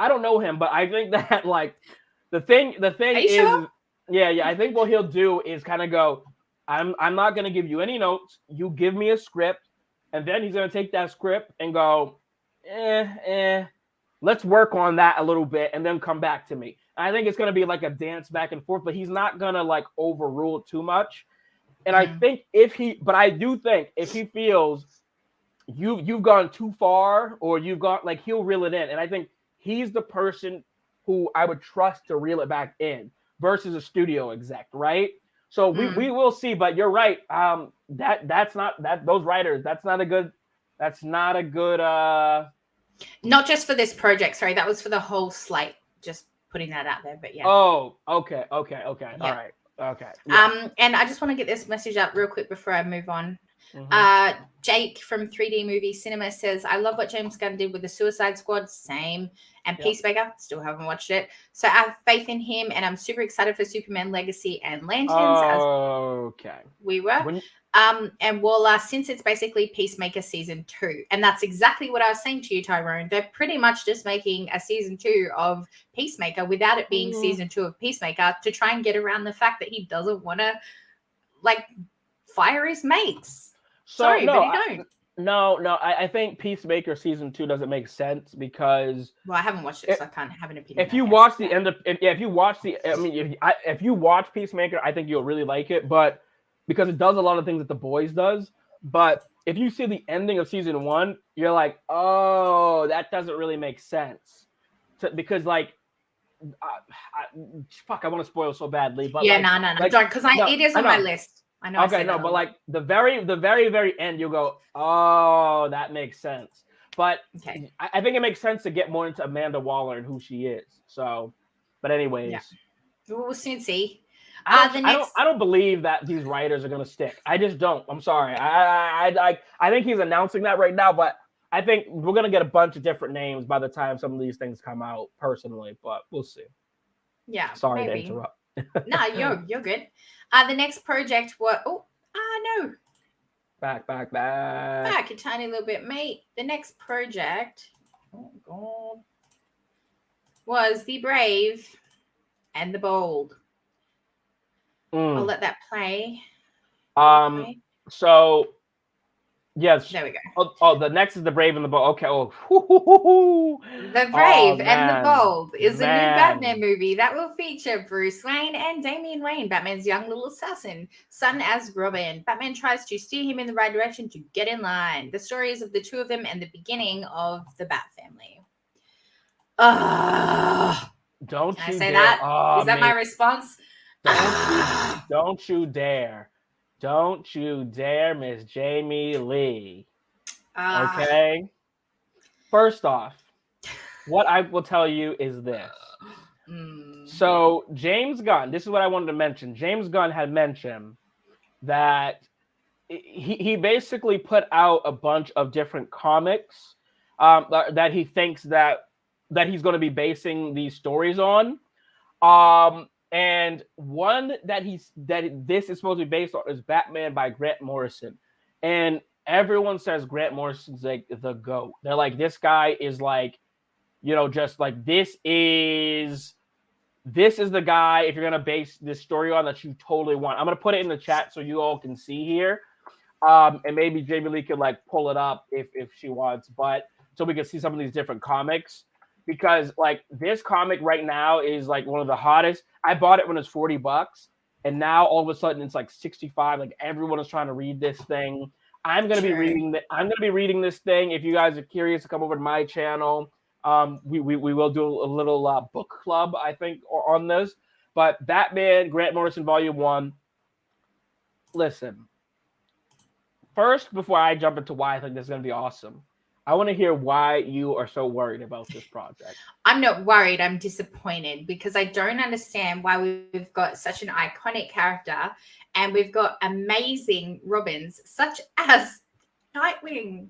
don't know him, but I think that like the thing is, sure? I think what he'll do is kind of go, I'm not going to give you any notes. You give me a script, and then he's going to take that script and go, let's work on that a little bit, and then come back to me. I think it's going to be like a dance back and forth, but he's not going to like overrule it too much. And I think I do think if he feels you've gone too far, or you've got, like, he'll reel it in. And I think he's the person who I would trust to reel it back in versus a studio exec, right? So we will see, but you're right. Those writers, that's not a good. Not just for this project. Sorry, that was for the whole slate. Just putting that out there, but yeah. Oh, okay. All right. Okay. Yeah. And I just want to get this message up real quick before I move on. Jake from 3D Movie Cinema says, I love what James Gunn did with the Suicide Squad. Same. And Peacemaker, still haven't watched it. So I have faith in him, and I'm super excited for Superman Legacy and Lanterns. Okay. We were. And well, since it's basically Peacemaker season 2, and that's exactly what I was saying to you, Tyrone. They're pretty much just making a season 2 of Peacemaker without it being season 2 of Peacemaker to try and get around the fact that he doesn't want to fire his mates. Sorry, but he don't. No. I think Peacemaker season 2 doesn't make sense because I haven't watched it, so I can't have an opinion. If you watch the end of, if you watch if you watch Peacemaker, I think you'll really like it, but because it does a lot of things that The Boys does. But if you see the ending of season 1, you're like, oh, that doesn't really make sense, because I want to spoil so badly, but no, don't, because it is on my list. I know. Okay, no, but the very end, you go, oh, that makes sense. But I think it makes sense to get more into Amanda Waller and who she is. So, but anyways, we'll soon see. I don't believe that these writers are gonna stick. I just don't. I'm sorry. I think he's announcing that right now, but I think we're gonna get a bunch of different names by the time some of these things come out. Personally, but we'll see. Yeah. Sorry to interrupt. No, you're good. The next project was no. Back a tiny little bit, mate. The next project, oh god, was The Brave and the Bold. I'll let that play. So yes. There we go. Oh, the next is The Brave and the Bold. Okay. The Brave and the Bold is a new Batman movie that will feature Bruce Wayne and Damian Wayne, Batman's young little assassin, son as Robin. Batman tries to steer him in the right direction to get in line. The story is of the two of them and the beginning of the Bat family. Don't Can you I say dare. that? Is that my response? Don't you dare. Don't you dare, Miss Jamie Lee. Okay? First off, what I will tell you is this. So, James Gunn, this is what I wanted to mention. James Gunn had mentioned that he basically put out a bunch of different comics that he thinks that he's going to be basing these stories on. And one that this is supposed to be based on is Batman by Grant Morrison. And everyone says Grant Morrison's like the GOAT. They're like, this guy is like, just like, this is the guy, if you're going to base this story on, that you totally want. I'm going to put it in the chat so you all can see here. And maybe Jamie Lee could pull it up if she wants, but so we can see some of these different comics. Because this comic right now is one of the hottest. I bought it when it was $40, and now all of a sudden it's $65. Everyone is trying to read this thing. I'm gonna be reading this thing. If you guys are curious to come over to my channel, we will do a little book club, I think, on this. But Batman, Grant Morrison, Volume 1. Listen, first, before I jump into why I think this is gonna be awesome, I want to hear why you are so worried about this project. I'm not worried. I'm disappointed because I don't understand why we've got such an iconic character and we've got amazing Robins such as Nightwing,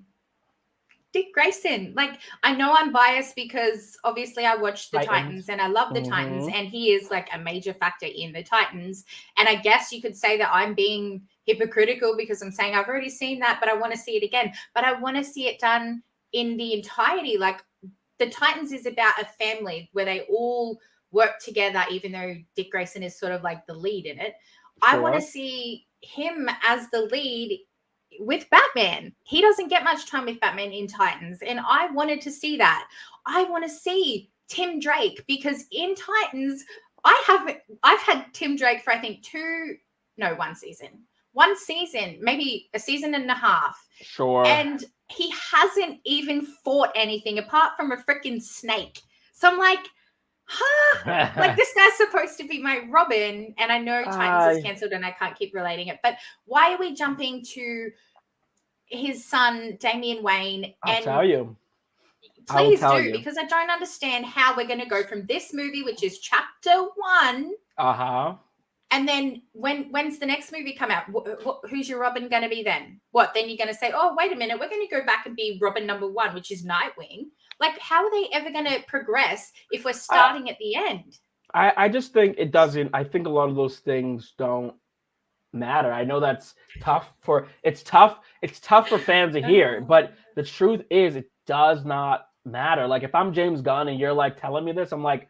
Dick Grayson. I know I'm biased because obviously I watched the Titans and I love the Titans, and he is a major factor in the Titans. And I guess you could say that I'm being hypocritical because I'm saying I've already seen that, but I want to see it again. But I want to see it done in the entirety. The Titans is about a family where they all work together, even though Dick Grayson is sort of the lead in it. Sure. I want to see him as the lead with Batman. He doesn't get much time with Batman in Titans, and I wanted to see that. I want to see Tim Drake because in Titans, I've had Tim Drake for I think one season, maybe a season and a half. Sure. And he hasn't even fought anything apart from a freaking snake. So I'm like, this guy's supposed to be my Robin. And I know Titans is cancelled and I can't keep relating it. But why are we jumping to his son, Damian Wayne? I'll tell you. Please do, because I don't understand how we're going to go from this movie, which is chapter 1. And then when's the next movie come out? Who's your Robin going to be then? What, then you're going to say, oh, wait a minute, we're going to go back and be Robin number 1, which is Nightwing. Like, how are they ever going to progress if we're starting at the end? I just think it doesn't. I think a lot of those things don't matter. I know that's tough for fans to hear, but the truth is it does not matter. Like, if I'm James Gunn and you're like telling me this, I'm like,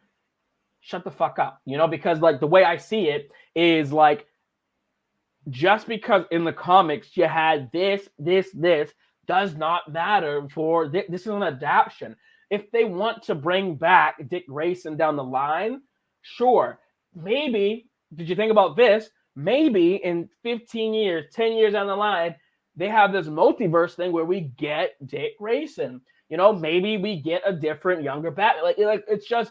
shut the fuck up, because like the way I see it is like, just because in the comics you had this does not matter for this is an adaptation. If they want to bring back Dick Grayson down the line, sure. Maybe, did you think about this? Maybe in 15 years, 10 years down the line, they have this multiverse thing where we get Dick Grayson. Maybe we get a different, younger Batman. Like it's just,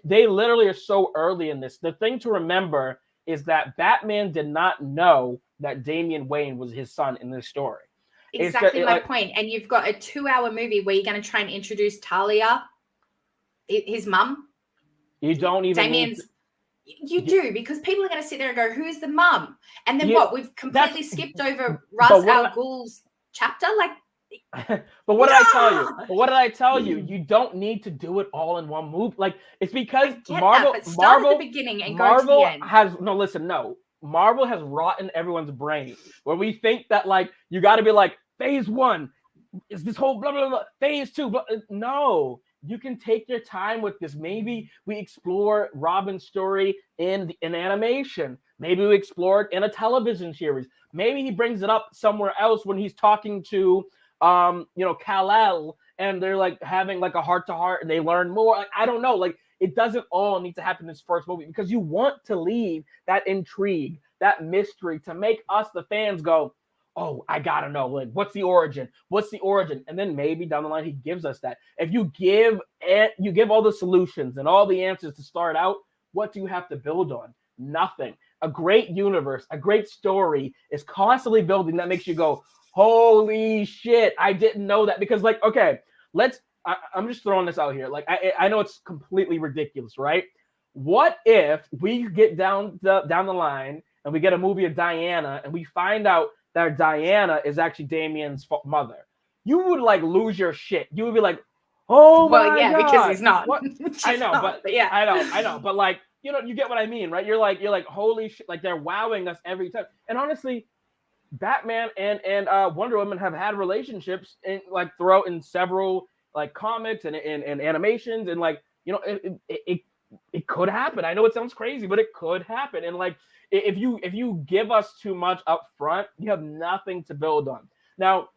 they literally are so early in this. The thing to remember is that Batman did not know that Damian Wayne was his son in this story. Exactly my point. And you've got a 2-hour movie where you're going to try and introduce Talia, his mum. You don't even Damian's. You do, because people are going to sit there and go, who's the mum? And then what? We've completely skipped over Ra's al Ghul's chapter? Like, but what did I tell you? But what did I tell you? You don't need to do it all in one movie. Like, it's because Marvel at the beginning and go to the end. Marvel has rotten everyone's brain where we think that like you got to be like phase 1 is this whole blah blah blah, phase 2. But no, you can take your time with this. Maybe we explore Robin's story in animation. Maybe we explore it in a television series. Maybe he brings it up somewhere else when he's talking to Kal-El, and they're like having like a heart-to-heart and they learn more. Like, I don't know. Like, it doesn't all need to happen in this first movie, because you want to leave that intrigue, that mystery, to make us, the fans, go, oh, I gotta know, like, what's the origin? And then maybe down the line he gives us that. If you give all the solutions and all the answers to start out, what do you have to build on? Nothing. A great universe, a great story is constantly building that makes you go, holy shit, I didn't know that. Because, like, okay, I'm just throwing this out here. Like, I know it's completely ridiculous, right? What if we get down the line and we get a movie of Diana and we find out that Diana is actually Damian's mother? You would like lose your shit. You would be like, oh my God. Because he's not. I know, but yeah, I know. But like, you get what I mean, right? You're like, holy shit, like they're wowing us every time. And honestly, Batman and Wonder Woman have had relationships throughout in several like comics and animations, and like, it could happen. I know it sounds crazy, but it could happen. And like, if you give us too much up front, you have nothing to build on. Now,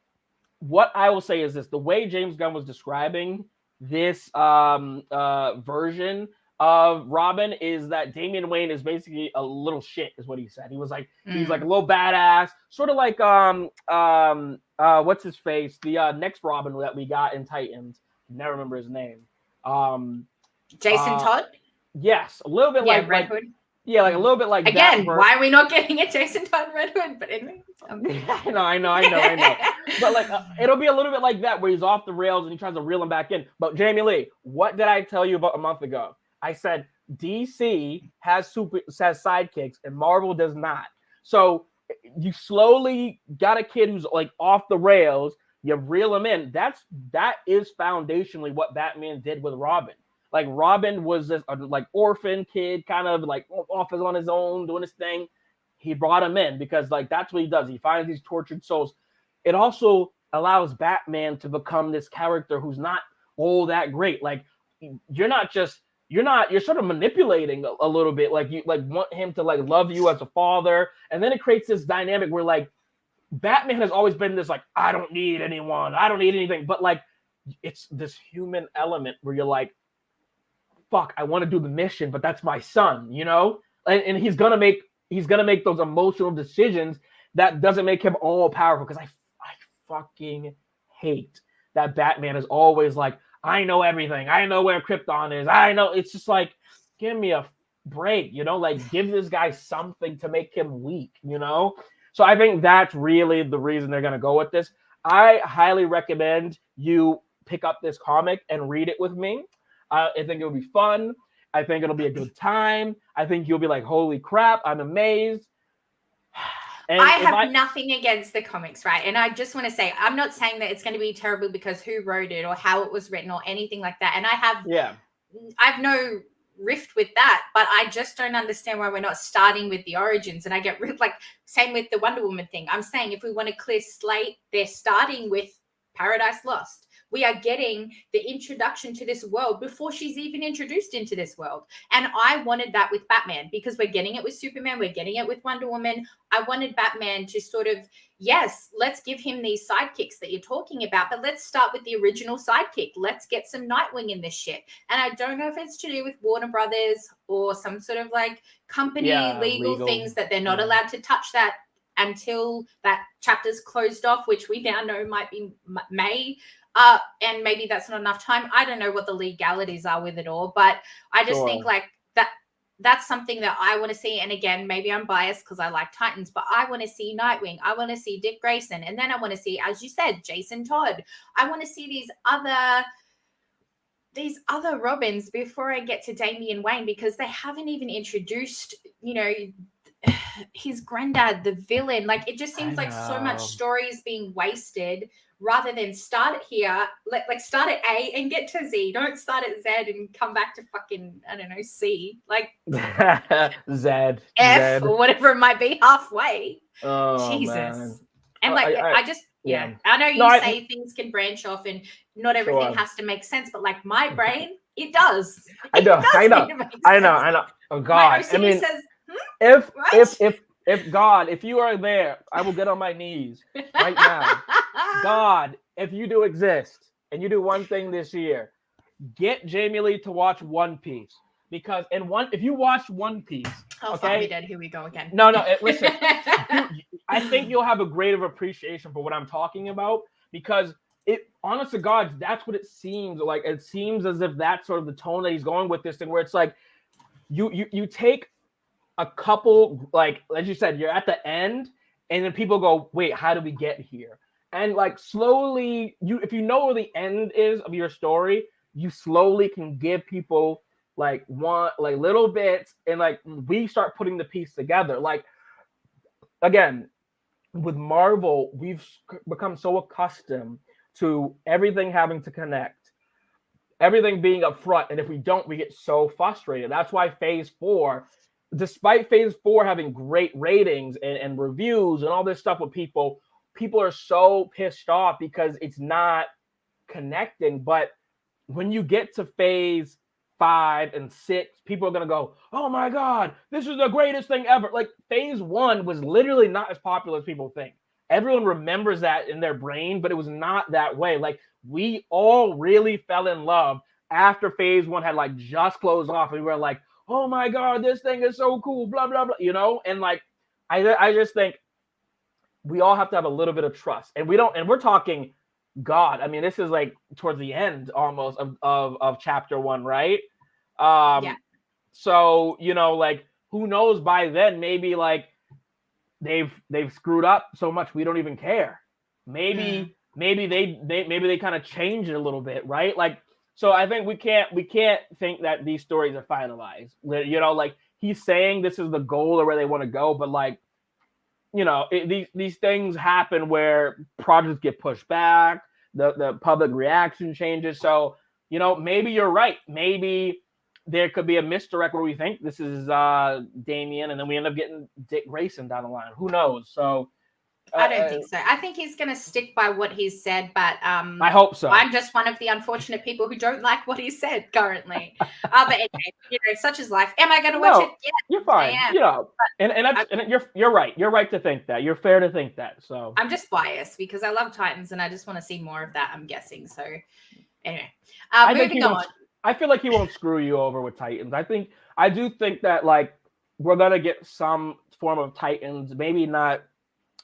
what I will say is this: the way James Gunn was describing this version of Robin is that Damian Wayne is basically a little shit, is what he said. He was like, he's like a little badass, sort of like what's his face? The next Robin that we got in Titans. Never remember his name. Jason Todd? Yes, a little bit like Red Hood. Yeah, like a little bit like again. Why are we not getting a Jason Todd Red Hood? But anyway, I know. But like, it'll be a little bit like that, where he's off the rails and he tries to reel him back in. But Jamie Lee, what did I tell you about a month ago? I said DC has sidekicks and Marvel does not. So you slowly got a kid who's like off the rails. You reel him in. That is foundationally what Batman did with Robin. Like, Robin was this like orphan kid, kind of like off on his own, doing his thing. He brought him in because like that's what he does. He finds these tortured souls. It also allows Batman to become this character who's not all that great. Like, you're sort of manipulating a little bit. Like, you like want him to like love you as a father, and then it creates this dynamic where like Batman has always been this like, I don't need anyone, I don't need anything, but like it's this human element where you're like, fuck, I want to do the mission, but that's my son, and he's gonna make those emotional decisions that doesn't make him all powerful. Because I fucking hate that Batman is always like, I know everything, I know where Krypton is, I know. It's just like, give me a break, like give this guy something to make him weak, So I think that's really the reason they're gonna go with this. I highly recommend you pick up this comic and read it with me. I think it'll be fun. I think it'll be a good time. I think you'll be like, holy crap, I'm amazed. And I have nothing against the comics, right? And I just want to say, I'm not saying that it's going to be terrible because who wrote it or how it was written or anything like that. And I have no rift with that, but I just don't understand why we're not starting with the origins. And I get like, same with the Wonder Woman thing. I'm saying if we want a clear slate, they're starting with Paradise Lost. We are getting the introduction to this world before she's even introduced into this world. And I wanted that with Batman because we're getting it with Superman. We're getting it with Wonder Woman. I wanted Batman to sort of, yes, let's give him these sidekicks that you're talking about, but let's start with the original sidekick. Let's get some Nightwing in this shit. And I don't know if it's to do with Warner Brothers or some sort of like company legal things that they're not allowed to touch that until that chapter's closed off, which we now know might be May. And maybe that's not enough time. I don't know what the legalities are with it all, but I just think like that's something that I want to see. And again, maybe I'm biased because I like Titans, but I want to see Nightwing. I want to see Dick Grayson. And then I want to see, as you said, Jason Todd. I want to see these other Robins before I get to Damian Wayne, because they haven't even introduced, his granddad, the villain. Like, it just seems like so much story is being wasted rather than start it here, like start at A and get to Z. Don't start at Z and come back to fucking, I don't know, C. Like Z. F or whatever it might be halfway. Oh, Jesus. Man. And like, I just, I know you say things can branch off and not everything has to make sense, but like my brain, it does. I know. Oh God. My OCD says, if God, if you are there, I will get on my knees right now. God, if you do exist and you do one thing this year, get Jamie Lee to watch One Piece. Because if you watch One Piece, fuck me dead, here we go again. No, listen. I think you'll have a greater appreciation for what I'm talking about, because honest to God, that's what it seems like. It seems as if that's sort of the tone that he's going with this thing, where it's like you take a couple, like as you said, you're at the end, and then people go, wait, how did we get here? And like slowly, if you know where the end is of your story, you slowly can give people like little bits, and like we start putting the piece together. Like again, with Marvel, we've become so accustomed to everything having to connect, everything being up front, and if we don't, we get so frustrated. That's why Phase 4, despite Phase 4 having great ratings and reviews and all this stuff with people are so pissed off because it's not connecting. But when you get to Phase 5 and 6, people are going to go, oh my God, this is the greatest thing ever. Like Phase 1 was literally not as popular as people think. Everyone remembers that in their brain, but it was not that way. Like we all really fell in love after Phase 1 had like just closed off, and we were like, oh my God, this thing is so cool, blah, blah, blah, and like, I just think we all have to have a little bit of trust, and we're talking God. I mean, this is like towards the end almost of chapter 1, right? So, like who knows, by then, maybe like they've screwed up so much we don't even care. Maybe they kind of change it a little bit, right? Like, so I think we can't think that these stories are finalized. Like he's saying this is the goal or where they want to go, but like, these things happen where projects get pushed back, the public reaction changes. So, maybe you're right. Maybe there could be a misdirect where we think this is Damian, and then we end up getting Dick Grayson down the line. Who knows? So I don't think so. I think he's going to stick by what he's said, but I hope so. I'm just one of the unfortunate people who don't like what he said currently. But anyway, such is life. Am I going to watch it? Yeah, you're fine. And you're right. You're right to think that. You're fair to think that. So I'm just biased because I love Titans and I just want to see more of that, I'm guessing. So anyway, moving on. I feel like he won't screw you over with Titans. I do think that like we're gonna get some form of Titans, maybe not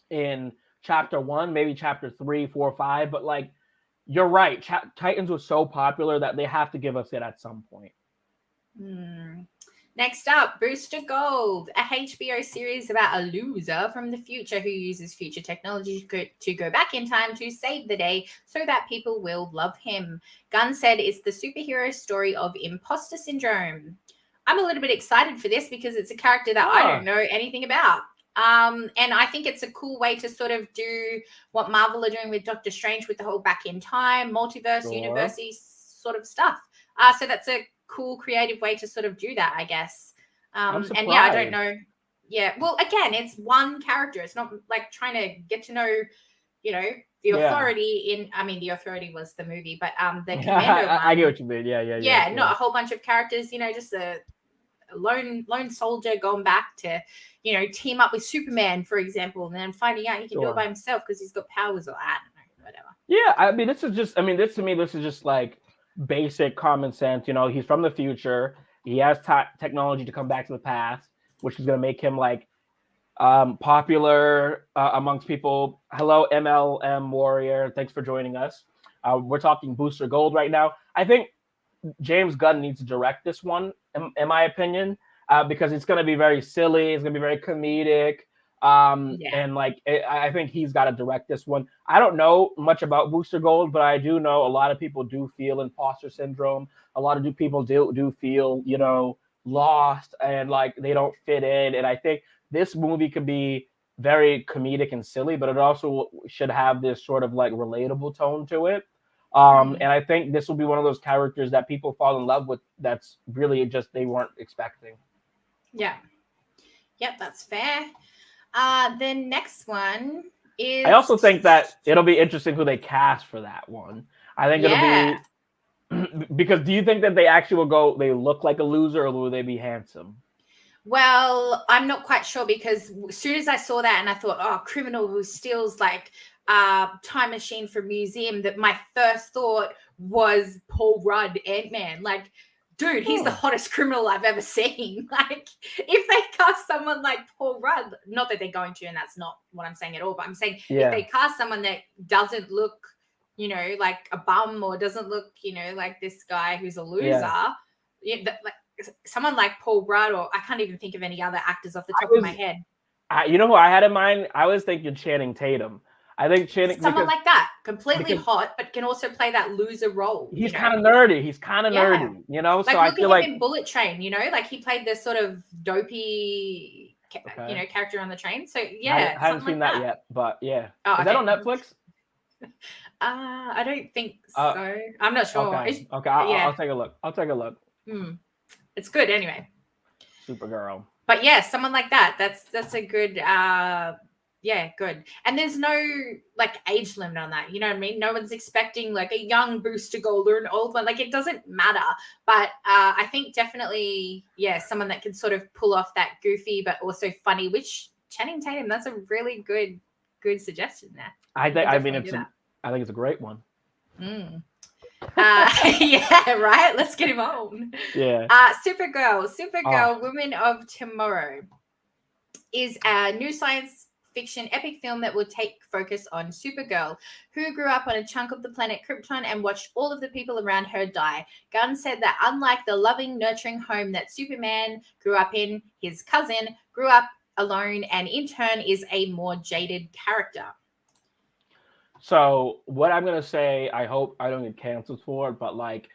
in chapter 1, maybe chapter 3, 4, 5, but like you're right. Titans was so popular that they have to give us it at some point. Next up, Booster Gold, a HBO series about a loser from the future who uses future technology to go back in time to save the day so that people will love him. Gunn said it's the superhero story of imposter syndrome. I'm a little bit excited for this because it's a character that I don't know anything about. And I think it's a cool way to sort of do what Marvel are doing with Doctor Strange with the whole back in time, multiverse, universe sort of stuff. So that's a cool creative way to sort of do that, I guess. And yeah, I don't know. Yeah, well, again, it's one character. It's not like trying to get to know, the Authority the Authority was the movie, but the Commando one. I get what you mean. Yeah. Not a whole bunch of characters, just a lone soldier going back to, team up with Superman, for example, and then finding out he can do it by himself because he's got powers, or I don't know, whatever. Yeah, this to me, this is just like basic common sense. He's from the future. He has technology to come back to the past, which is going to make him like popular amongst people. Hello, MLM Warrior. Thanks for joining us. We're talking Booster Gold right now. I think James Gunn needs to direct this one, in my opinion, because it's going to be very silly. It's going to be very comedic. And I think he's got to direct this one. I don't know much about Booster Gold, but I do know a lot of people do feel imposter syndrome. A lot of people do feel, lost and like they don't fit in. And I think this movie could be very comedic and silly, but it also should have this sort of like relatable tone to it. And I think this will be one of those characters that people fall in love with. That's really just they weren't expecting. Yeah. Yep, that's fair. The next one is... I also think that it'll be interesting who they cast for that one. I think it'll be... Because do you think that they actually they look like a loser, or will they be handsome? Well, I'm not quite sure, because as soon as I saw that and I thought, criminal who steals like time machine from museum, that my first thought was Paul Rudd, Ant-Man. Like, dude, he's the hottest criminal I've ever seen. Like, if they cast someone like Paul Rudd, not that they're going to, and that's not what I'm saying at all, but I'm saying if they cast someone that doesn't look, like a bum, or doesn't look, like this guy who's a loser, like someone like Paul Rudd, or I can't even think of any other actors off the top of my head. You know who I had in mind? I was thinking Channing Tatum. I think someone like that, completely hot, but can also play that loser role. He's kind of nerdy. He's kind of nerdy, Like, so I feel like in Bullet Train, like he played this sort of dopey, character on the train. So yeah, I haven't seen that yet, but yeah. Is that on Netflix? I don't think so. I'm not sure. Okay, I'll take a look. It's good anyway. Supergirl. But yeah, someone like that. That's a good. Good. And there's no like age limit on that. You know what I mean? No one's expecting like a young Booster Gold or an old one. Like, it doesn't matter. But I think definitely, someone that can sort of pull off that goofy but also funny. Which Channing Tatum, that's a really good suggestion there. I think it's a great one. Right. Let's get him on. Yeah. Supergirl, Women of Tomorrow is a new science fiction epic film that will take focus on Supergirl, who grew up on a chunk of the planet Krypton and watched all of the people around her die. Gunn said that unlike the loving, nurturing home that Superman grew up in, his cousin grew up alone and in turn is a more jaded character. So what I'm going to say, I hope I don't get canceled for it, but like,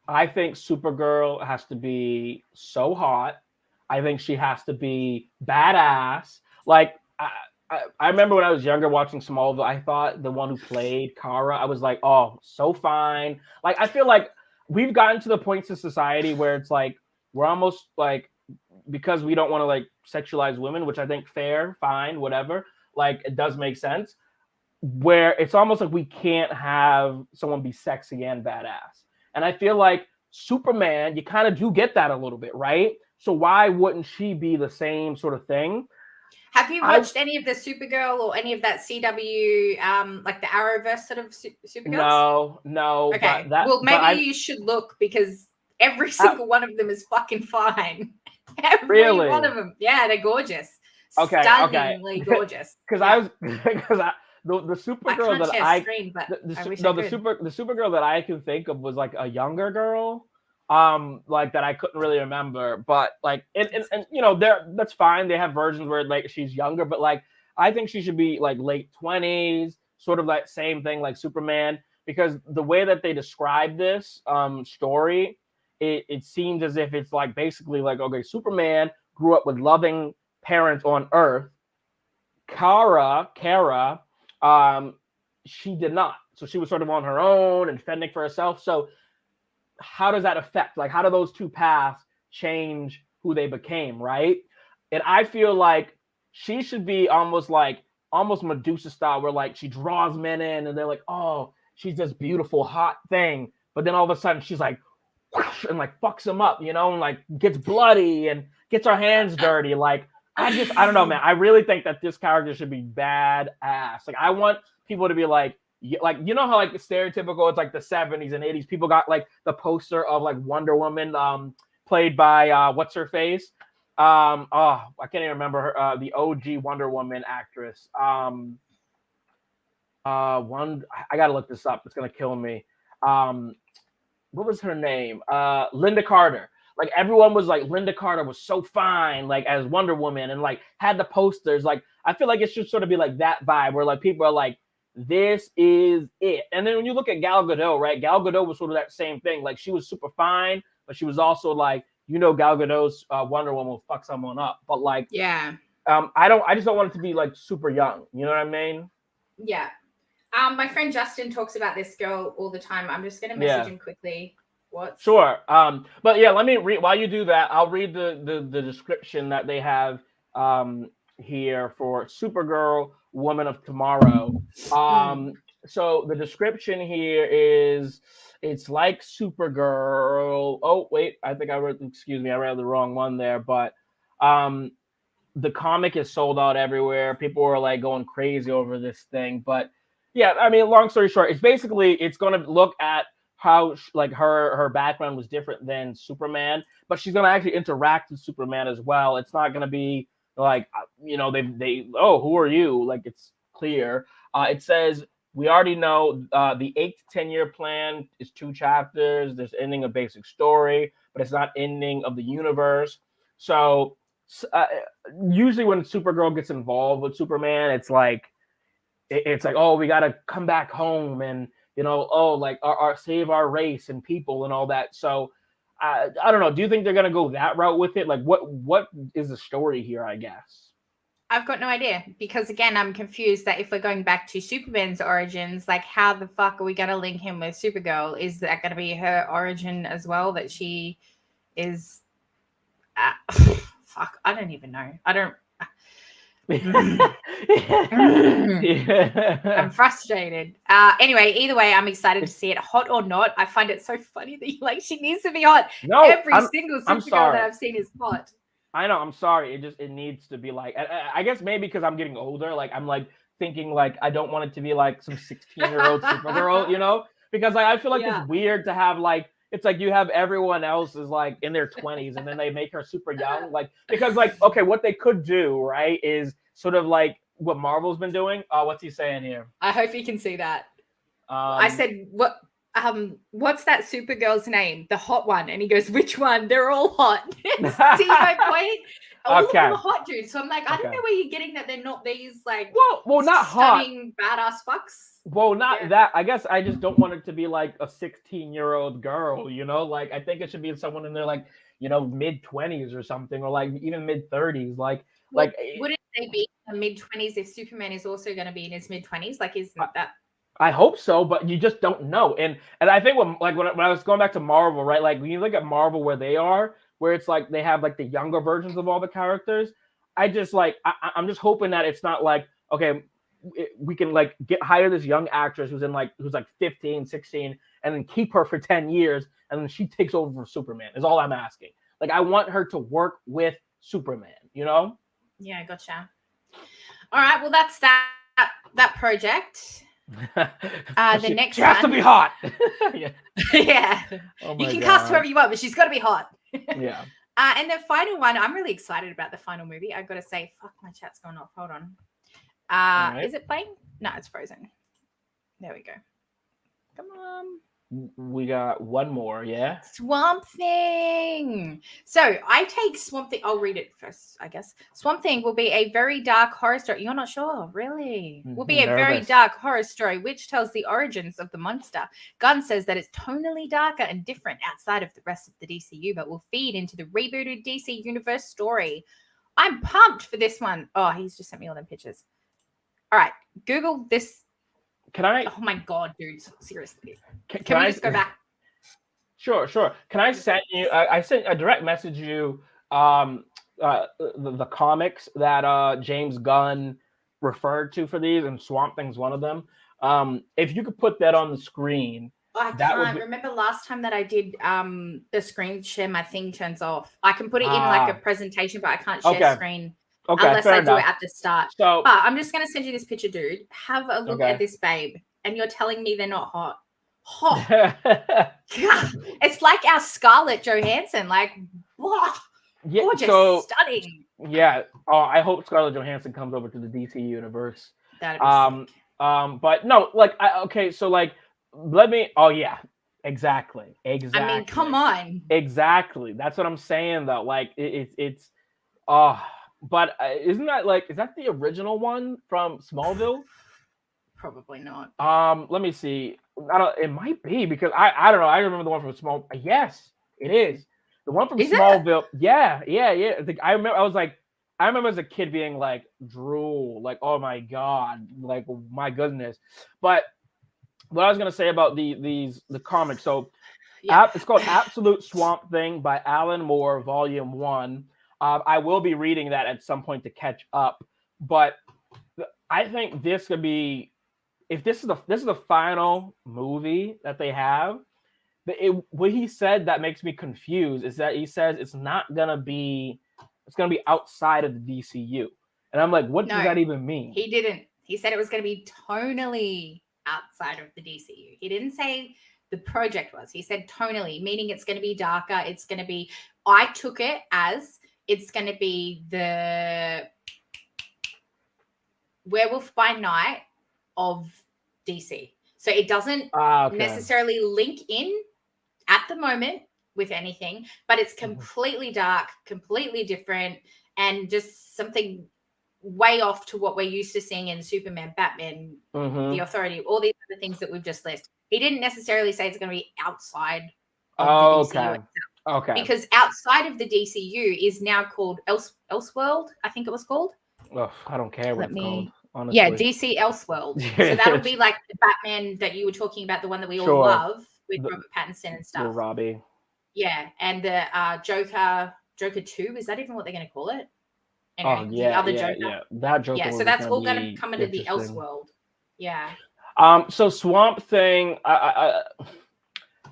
I think Supergirl has to be so hot. I think she has to be badass. Like, I remember when I was younger watching Smallville, I thought the one who played Kara, I was like, oh, so fine. Like, I feel like we've gotten to the points in society where it's like, we're almost like, because we don't want to like sexualize women, which I think fair, fine, whatever. Like, it does make sense. Where it's almost like we can't have someone be sexy and badass. And I feel like Superman, you kind of do get that a little bit, right? So why wouldn't she be the same sort of thing? Have you watched any of the Supergirl or any of that CW, like the Arrowverse sort of Supergirls? No. Okay. Well, maybe you should look, because every single one of them is fucking fine. Every one of them. Yeah, they're gorgeous. Okay. Stunningly gorgeous. Because the Supergirl that the Supergirl that I can think of was like a younger girl. like that I couldn't really remember. But like, and that's fine. They have versions where like she's younger, but like I think she should be like late 20s, sort of like same thing like Superman, because the way that they describe this story, it seems as if it's like basically like, okay, Superman grew up with loving parents on Earth. Kara, she did not. So she was sort of on her own and fending for herself. So how does that affect? Like, how do those two paths change who they became, right? And I feel like she should be almost Medusa style, where like she draws men in and they're like, oh, she's this beautiful, hot thing. But then all of a sudden she's like, whoosh, and like fucks him up, and like gets bloody and gets her hands dirty. Like, I don't know, man. I really think that this character should be badass. Like, I want people to be like how like stereotypical, it's like the 70s and 80s. People got like the poster of like Wonder Woman, played by what's her face? I can't even remember her, the OG Wonder Woman actress. I gotta look this up. It's gonna kill me. What was her name? Linda Carter. Like, everyone was like, Linda Carter was so fine, like as Wonder Woman, and like had the posters. Like, I feel like it should sort of be like that vibe, where like people are like, this is it. And then when you look at Gal Gadot, right? Gal Gadot was sort of that same thing. Like, she was super fine, but she was also like, Gal Gadot's Wonder Woman will fuck someone up. But like, yeah, I just don't want it to be like super young. You know what I mean? Yeah. My friend Justin talks about this girl all the time. I'm just gonna message him quickly. What? Sure. But yeah, let me read while you do that. I'll read the description that they have here for Supergirl, Woman of Tomorrow. So the description here is, it's like Supergirl. Oh wait, I think I read the wrong one there. But the comic is sold out everywhere. People are like going crazy over this thing. But yeah, I mean, long story short, it's going to look at how like her background was different than Superman, but she's going to actually interact with Superman as well. It's not going to be like, who are you? Like, it's clear. It says, we already know the 8 to 10 year plan is 2 chapters. There's ending a basic story, but it's not ending of the universe. So usually when Supergirl gets involved with Superman, it's like, oh, we got to come back home and, like our save our race and people and all that. So I don't know. Do you think they're going to go that route with it? Like, what is the story here, I guess? I've got no idea, because again, I'm confused that if we're going back to Superman's origins, like, how the fuck are we going to link him with Supergirl? Is that going to be her origin as well, that she is fuck, I don't even know. I'm frustrated. Anyway, either way, I'm excited to see it. Hot or not, I find it so funny that she needs to be hot. No, every single Supergirl that I've seen is hot. I know. I'm sorry. It needs to be like, I guess maybe because I'm getting older, like I'm like thinking like I don't want it to be like some 16-year-old Supergirl, because like I feel like it's weird to have like, it's like you have everyone else is like in their 20s and then they make her super young, like, because like, okay, what they could do, right, is sort of like what Marvel's been doing. What's he saying here? I hope you can see that. I said, what's that Supergirl's name? The hot one. And he goes, which one? They're all hot. See my point? All of them are hot dudes. So I'm like, I don't know where you're getting that they're not these like well not stunning badass fucks. Well, not that. I guess I just don't want it to be like a 16-year-old girl, like I think it should be someone in their like, mid-20s or something, or like even mid-30s. Like wouldn't they be in the mid-20s if Superman is also going to be in his mid-20s? Like, isn't that? I hope so, but you just don't know. And I think when I was going back to Marvel, right? Like when you look at Marvel where they are, where it's like they have like the younger versions of all the characters, I'm just hoping that it's not like, okay, we can like hire this young actress who's like 15, 16, and then keep her for 10 years, and then she takes over for Superman is all I'm asking. Like, I want her to work with Superman, Yeah, gotcha. All right, well, that's that project. The next she has to be hot. Yeah. Oh you can cast whoever you want, but she's got to be hot. Yeah. And the final one, I'm really excited about the final movie. I've got to say, fuck, my chat's going off. Hold on. Right. Is it playing? No, it's frozen. There we go. Come on. We got one more, yeah? Swamp Thing. So I take Swamp Thing. I'll read it first, I guess. Swamp Thing will be a very dark horror story. You're not sure, really? Will be a very Nervous. dark horror story which tells the origins of the monster. Gunn says that it's tonally darker and different outside of the rest of the DCU, but will feed into the rebooted DC Universe story. I'm pumped for this one. Oh, he's just sent me all them pictures. All right, Google this. Can I? Oh my God, dude! Seriously, Can we I just go back? Sure. Can I send you? I sent a direct message you the comics that James Gunn referred to for these, and Swamp Thing's one of them. If you could put that on the screen. I can't remember last time that I did the screen share. My thing turns off. I can put it in like a presentation, but I can't share screen unless I do it at the start. So, but I'm just gonna send you this picture, dude. Have a look at this babe, and you're telling me they're not hot. It's like our Scarlett Johansson, like, wow, gorgeous, stunning. Yeah. Oh, I hope Scarlett Johansson comes over to the DC universe. That'd be sick. But no, like, so like, let me. Oh yeah, exactly. I mean, come on. Exactly. That's what I'm saying, though. Like, it's. But isn't that is that the original one from Smallville? Probably not. Let me see. It might be because I don't know. I remember the one from Small. Yes, it is. The one from Smallville. Yeah. I remember as a kid being like drool, like, oh my God, like my goodness. But what I was gonna say about the comics. So it's called Absolute Swamp Thing by Alan Moore, Volume 1. I will be reading that at some point to catch up. But I think this could be. If this is the final movie that they have, what he said that makes me confused is that he says it's gonna be outside of the DCU, and I'm like, what does that even mean? He didn't. He said it was gonna be tonally outside of the DCU. He didn't say the project was. He said tonally, meaning it's gonna be darker. It's gonna be. I took it as it's gonna be the Werewolf by Night of DC. So it doesn't necessarily link in at the moment with anything, but it's completely dark, completely different, and just something way off to what we're used to seeing in Superman, Batman, The Authority, all these other things that we've just listed. He didn't necessarily say it's going to be outside of the DCU itself. Okay. Because outside of the DCU is now called Elseworld, I think it was called. Oh, I don't care what it's called. Honestly. Yeah, DC Elseworld. So that'll be like the Batman that you were talking about, the one that we all love with Robert Pattinson and stuff. Robbie. Yeah, and the Joker 2, is that even what they're going to call it? Anyway, the other Joker. Yeah, that Joker. Yeah, so that's all going to come into the Elseworld. Yeah. So Swamp Thing,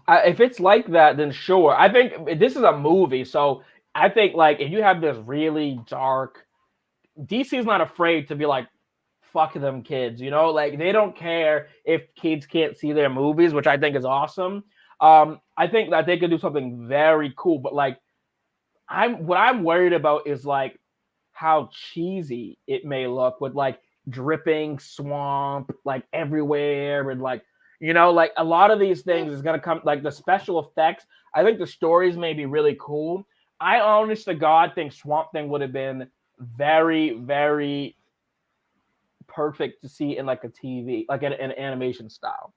if it's like that, then sure. I think this is a movie, so I think like if you have this really dark, DC is not afraid to be like, fuck them kids, like they don't care if kids can't see their movies, which I think is awesome. I think that they could do something very cool, but like what I'm worried about is like how cheesy it may look with like dripping swamp like everywhere, and like like a lot of these things is gonna come, like the special effects. I think the stories may be really cool. I honest to God think Swamp Thing would have been very, very perfect to see in like a TV, like an animation style.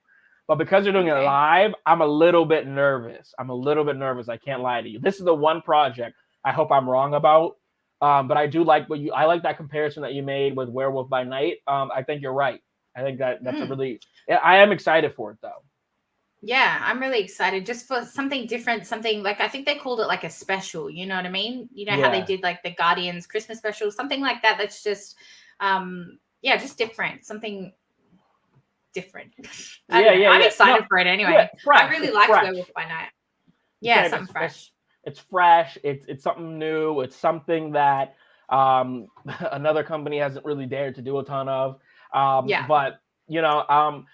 But because they're doing it live, I'm a little bit nervous. I can't lie to you. This is the one project I hope I'm wrong about. But I do like I like that comparison that you made with Werewolf by Night. I think you're right. I think that's a really. I am excited for it though. Yeah, I'm really excited just for something different. Something like I think they called it like a special. You know what I mean? You know how they did like the Guardians Christmas special, something like that. That's just, just different. Something different. I'm excited for it anyway. Yeah, fresh, I really like Werewolf by Night. Yeah, something fresh. It's fresh. It's something new. It's something that another company hasn't really dared to do a ton of. But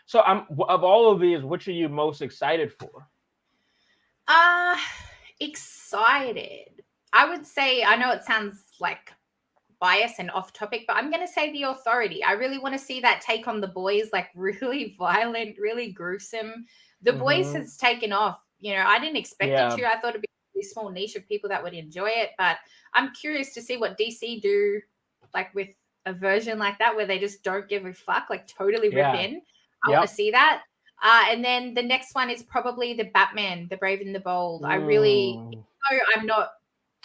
so of all of these, which are you most excited for? Excited. I would say, I know it sounds like biased and off topic, but I'm going to say The Authority. I really want to see that take on The Boys, like really violent, really gruesome. The Boys has taken off. You know, I didn't expect it to. I thought it'd be a really small niche of people that would enjoy it, but I'm curious to see what DC do, like with a version like that where they just don't give a fuck, like totally rip in. I want to see that. And then the next one is probably the Batman, The Brave and the Bold. I really, I'm not.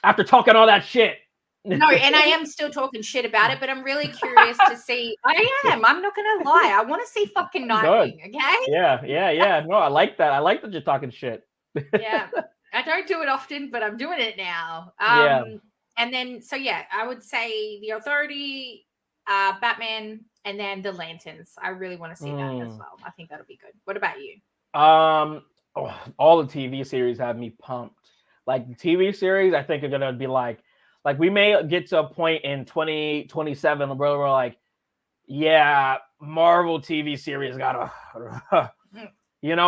After talking all that shit. No, and I am still talking shit about it, but I'm really curious to see. I'm not going to lie. I want to see fucking Nightwing, okay? Yeah. No, I like that. I like that you're talking shit. Yeah. I don't do it often, but I'm doing it now. And then, so yeah, I would say The Authority, Batman, and then The Lanterns. I really want to see that as well. I think that'll be good. What about you? All the TV series have me pumped. Like the TV series, I think are gonna be like we may get to a point in 2027 where we're like, yeah, Marvel TV series gotta,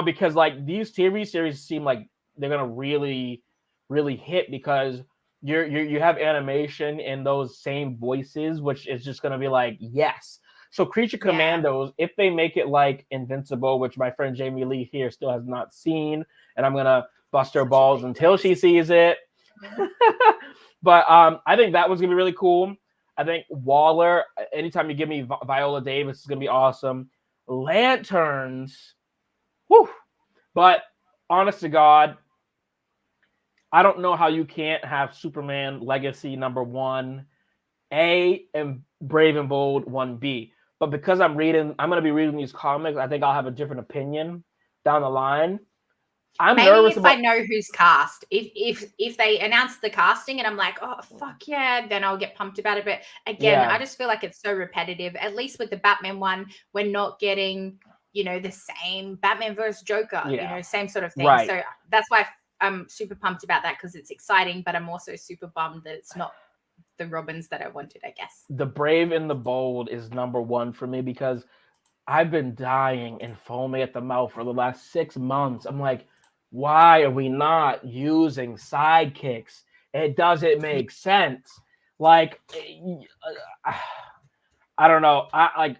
because like these TV series seem like they're gonna really, really hit because you have animation in those same voices, which is just gonna be like, yes. So Creature Commandos, if they make it like Invincible, which my friend Jamie Lee here still has not seen, and I'm gonna bust her balls until she sees it. But I think that was gonna be really cool. I think Waller, anytime you give me Viola Davis, is gonna be awesome. Lanterns, whew. But honest to God, I don't know how you can't have Superman Legacy #1 A and Brave and Bold 1B. But because I'm going to be reading these comics, I think I'll have a different opinion down the line. I'm nervous I know who's cast. If they announce the casting and I'm like, oh fuck yeah, then I'll get pumped about it. But again, I just feel like it's so repetitive. At least with the Batman one, we're not getting, the same Batman versus Joker, same sort of thing. Right. So that's why I'm super pumped about that because it's exciting, but I'm also super bummed that it's not the Robins that I wanted, I guess. The Brave and the Bold is #1 for me because I've been dying and foaming at the mouth for the last 6 months. I'm like, why are we not using sidekicks? It doesn't make sense. Like, I don't know. I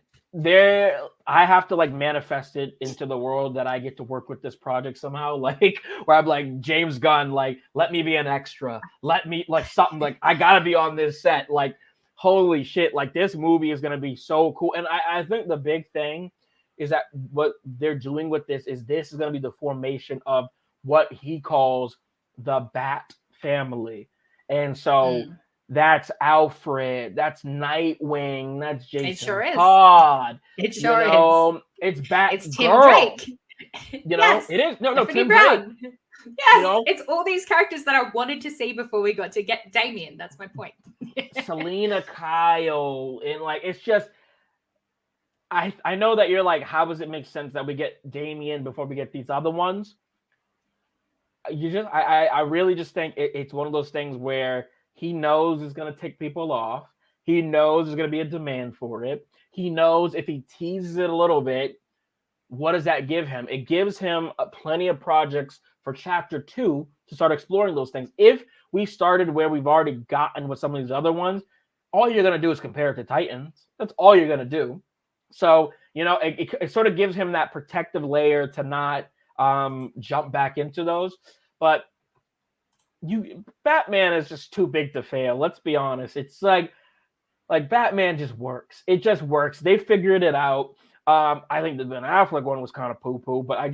have to like manifest it into the world that I get to work with this project somehow. Like where I'm like, James Gunn, like, let me be an extra. Let me like something like I gotta be on this set. Like, holy shit, like this movie is gonna be so cool. And I think the big thing is that what they're doing with this is gonna be the formation of what he calls the Bat family. And so that's Alfred, that's Nightwing, that's Jason Todd. It sure is. It's Bat. It's Tim Drake. Yes, it is. No, Tim Brown. Drake. Yes, it's all these characters that I wanted to see before we got to get Damien. That's my point. Selena Kyle, and like it's just. I know that you're like, how does it make sense that we get Damien before we get these other ones? I really just think it's one of those things where he knows it's going to tick people off. He knows there's going to be a demand for it. He knows if he teases it a little bit, what does that give him? It gives him plenty of projects for chapter 2 to start exploring those things. If we started where we've already gotten with some of these other ones, all you're going to do is compare it to Titans. That's all you're going to do. So, it sort of gives him that protective layer to not jump back into those. But Batman is just too big to fail. Let's be honest. It's like Batman just works. It just works. They figured it out. I think the Ben Affleck one was kind of poo-poo, but I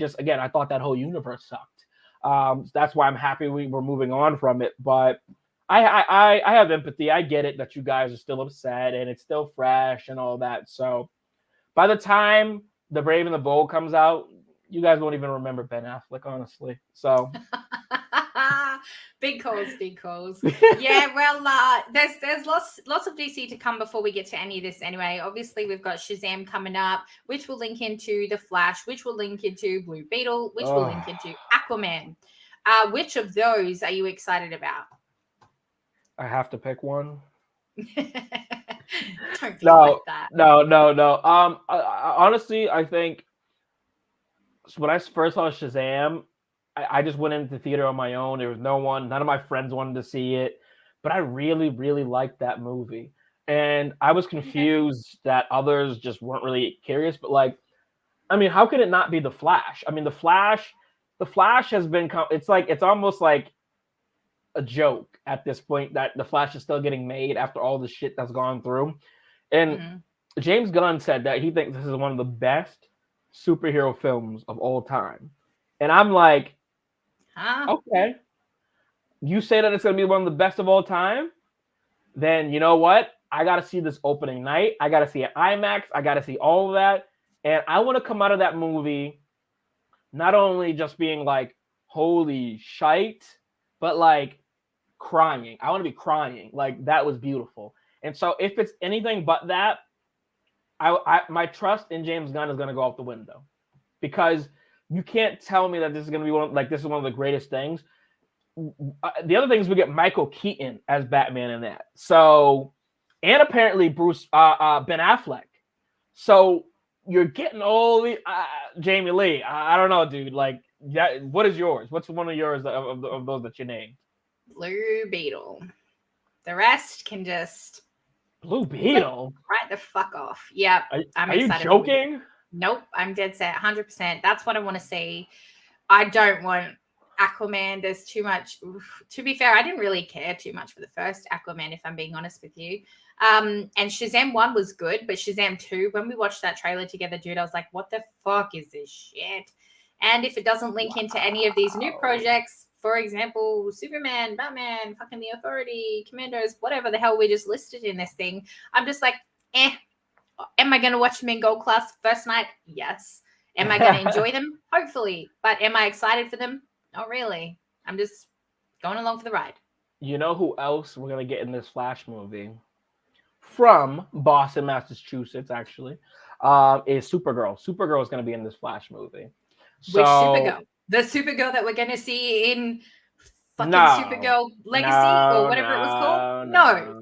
thought that whole universe sucked. That's why I'm happy we're moving on from it. But I have empathy. I get it that you guys are still upset and it's still fresh and all that. So by the time The Brave and the Bold comes out, you guys won't even remember Ben Affleck, honestly. So big calls. Yeah, well, there's lots of DC to come before we get to any of this anyway. Obviously, we've got Shazam coming up, which will link into The Flash, which will link into Blue Beetle, which will link into Aquaman. Which of those are you excited about? I have to pick one. Don't feel like that. No. Honestly, I think when I first saw Shazam, I just went into the theater on my own. There was none of my friends wanted to see it, but I really, really liked that movie. and I was confused that others just weren't really curious. But like, I mean, how could it not be the Flash? I mean, the Flash has been. It's almost like a joke at this point that the Flash is still getting made after all the shit that's gone through. And James Gunn said that he thinks this is one of the best superhero films of all time. And I'm like, okay, you say that it's going to be one of the best of all time? Then you know what? I got to see this opening night. I got to see it IMAX. I got to see all of that. And I want to come out of that movie not only just being like, holy shite, but like crying. I want to be crying. Like, that was beautiful. And so if it's anything but that, my trust in James Gunn is going to go out the window, because you can't tell me that this is going to be this is one of the greatest things. The other thing is we get Michael Keaton as Batman in that. So, and apparently Ben Affleck. So you're getting all the Jamie Lee. I don't know, dude. Like, what is yours? What's one of yours of those that you named? Blue Beetle. The rest can just Blue Beetle. Right the fuck off. Yep. Are you joking? Nope. I'm dead set. 100%. That's what I want to see. I don't want Aquaman. There's too much. To be fair, I didn't really care too much for the first Aquaman, if I'm being honest with you. And Shazam 1 was good, but Shazam 2, when we watched that trailer together, dude, I was like, what the fuck is this shit? And if it doesn't link into any of these new projects, for example, Superman, Batman, fucking The Authority, Commandos, whatever the hell we just listed in this thing, I'm just like, Am I going to watch them in gold class first night? Yes. Am I going to enjoy them? Hopefully. But am I excited for them? Not really. I'm just going along for the ride. You know who else we're going to get in this Flash movie? From Boston, Massachusetts, actually, is Supergirl. Supergirl is going to be in this Flash movie. Which Supergirl? The Supergirl that we're going to see in fucking Supergirl Legacy or whatever it was called? No.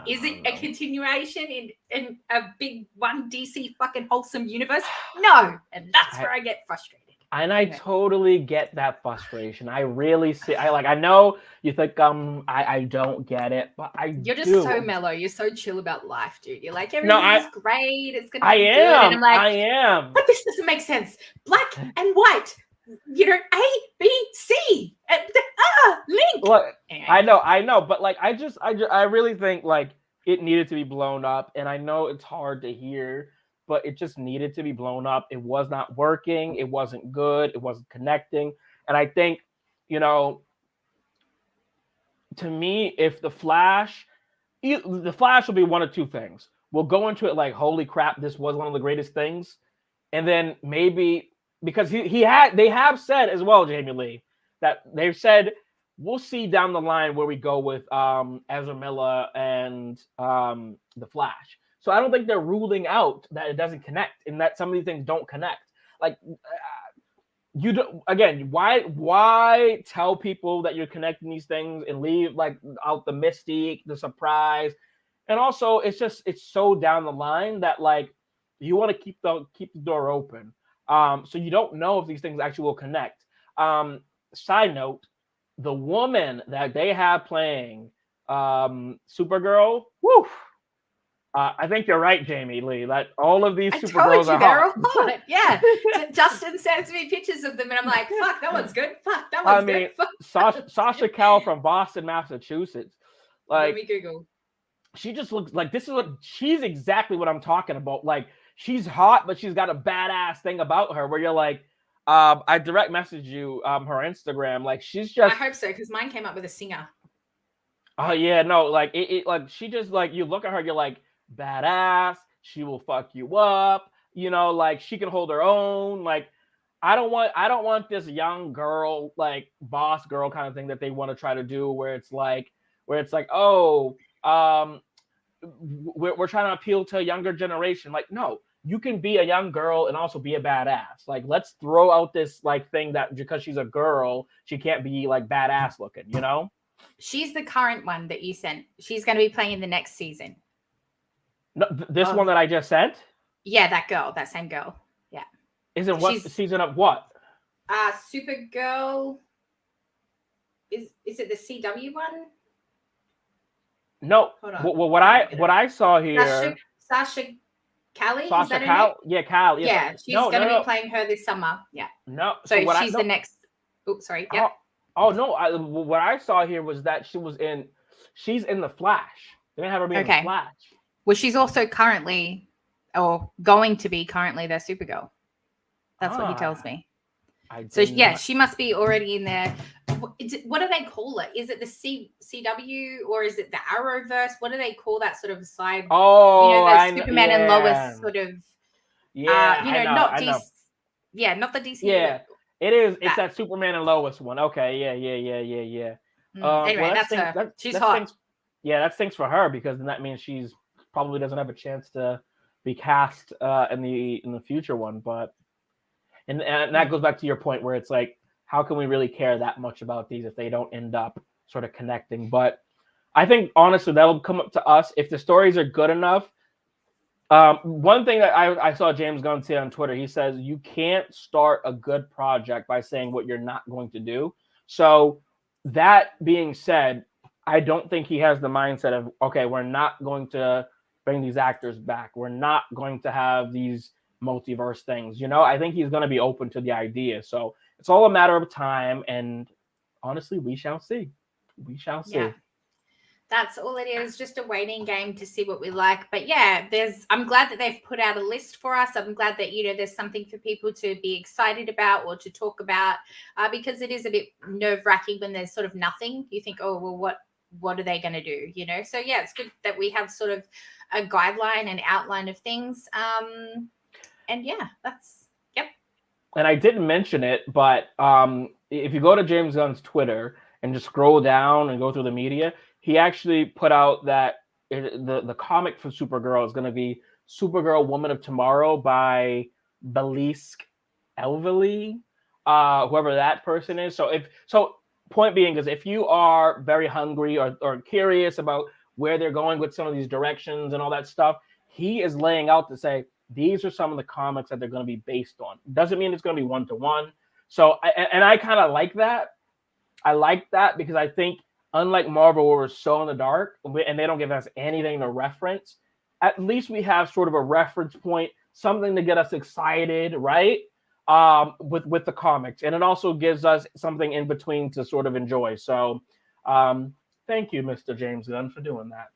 Is it a continuation in a big one DC fucking wholesome universe? No. And that's where I get frustrated. And I totally get that frustration. I really see. I know you think I don't get it, but You're just so mellow. You're so chill about life, dude. You're like, everything's great. It's gonna be good. And I'm like, I am. But this doesn't make sense. Black and white. You know, A, B, C. Link. Look, I know, but like, I really think like it needed to be blown up, and I know it's hard to hear, but it just needed to be blown up. It was not working. It wasn't good. It wasn't connecting. And I think, to me, if the Flash will be one of two things. We'll go into it like, holy crap, this was one of the greatest things. And then maybe, because they have said as well, Jamie Lee, that they've said, we'll see down the line where we go with Ezra Miller and the Flash. So I don't think they're ruling out that it doesn't connect and that some of these things don't connect. Like, you don't. Again, why tell people that you're connecting these things and leave like out the mystique, the surprise, and also it's so down the line that like you want to keep the door open. So you don't know if these things actually will connect. Side note, the woman that they have playing Supergirl, woo. I think you're right, Jamie Lee. That all of these Supergirls are hot. Yeah. Justin sends me pictures of them, and I'm like, "Fuck, that one's good. Fuck, that one's good." Sasha Cal from Boston, Massachusetts. Like, let me Google. She just looks like she's exactly what I'm talking about. Like, she's hot, but she's got a badass thing about her where you're like, I direct message you her Instagram. Like, she's just. I hope so, because mine came up with a singer. Oh yeah, no, like it like she just like you look at her, you're like. Badass, she will fuck you up, like she can hold her own. Like, I don't want this young girl, like boss girl kind of thing that they want to try to do where it's like we're trying to appeal to a younger generation. Like, no, you can be a young girl and also be a badass. Like, let's throw out this like thing that because she's a girl she can't be like badass looking. She's the current one that you sent. She's going to be playing in the next season. No, this one that I just sent? Yeah, that same girl. Yeah. Is it what season of what? Supergirl. Is it the CW one? No. Hold on. Well, what I saw here. Sasha Callie, is Sasha that her name? Cal. Yeah, Cal. Yeah. Yeah, she's going to be playing her this summer. Yeah. No. So she's the next. Oops, sorry. Yeah. Oh no! What I saw here was that she's in the Flash. They're gonna have her be in the Flash. Well, she's also currently, or going to be currently, their Supergirl. That's what he tells me. She must be already in there. What do they call it? Is it the CW or is it the Arrowverse? What do they call that sort of side? Oh, the Superman and Lois sort of. Not DC. Yeah, not the DC. Yeah, it is. It's that Superman and Lois one. Okay, yeah. Anyway, that's her. She's hot. That stinks for her because then that means she's probably doesn't have a chance to be cast in the future one. But and that goes back to your point where it's like, how can we really care that much about these if they don't end up sort of connecting? But I think honestly that'll come up to us if the stories are good enough. One thing that I saw James Gunn say on Twitter, he says you can't start a good project by saying what you're not going to do. So that being said, I don't think he has the mindset of, okay, we're not going to bring these actors back. We're not going to have these multiverse things. I think he's going to be open to the idea. So it's all a matter of time. And honestly, we shall see. We shall see. Yeah. That's all it is, just a waiting game to see what we like. But yeah, I'm glad that they've put out a list for us. I'm glad that, there's something for people to be excited about or to talk about because it is a bit nerve-wracking when there's sort of nothing. You think, oh, well, what are they going to do? So yeah, it's good that we have sort of a guideline and outline of things. And yeah, yep. And I didn't mention it, but if you go to James Gunn's Twitter and just scroll down and go through the media, he actually put out that the comic for Supergirl is going to be Supergirl Woman of Tomorrow by Belisk Elvely, whoever that person is. So point being is if you are very hungry or curious about where they're going with some of these directions and all that stuff, he is laying out to say, these are some of the comics that they're going to be based on. Doesn't mean it's going to be one-to-one. So, I kind of like that. I like that because I think unlike Marvel, where we're so in the dark and they don't give us anything to reference, at least we have sort of a reference point, something to get us excited, right? With the comics. And it also gives us something in between to sort of enjoy. So thank you, Mr. James Gunn, for doing that.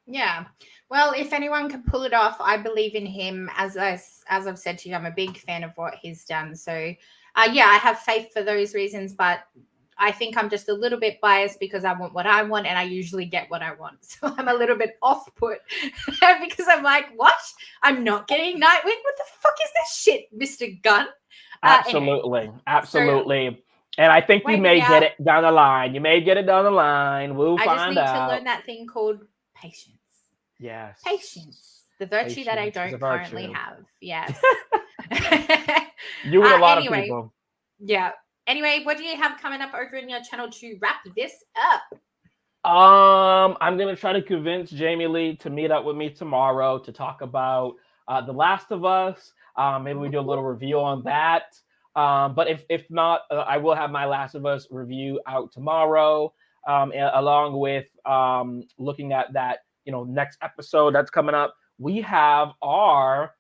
Yeah. Well, if anyone can pull it off, I believe in him. As I've said to you, I'm a big fan of what he's done. So, I have faith for those reasons, but I think I'm just a little bit biased because I want what I want and I usually get what I want. So I'm a little bit off-put because I'm like, what? I'm not getting Nightwing? What the fuck is this shit, Mr. Gunn? Absolutely. So, and I think you may get it down the line. You may get it down the line. We'll find out. I just need to learn that thing called patience. Yes. Patience. The virtue that I don't currently have. Yes. You and a lot of people. Yeah. Anyway, what do you have coming up over in your channel to wrap this up? I'm going to try to convince Jamie Lee to meet up with me tomorrow to talk about The Last of Us. Maybe we do a little review on that. But if not, I will have my Last of Us review out tomorrow, along with looking at that, next episode that's coming up. We have our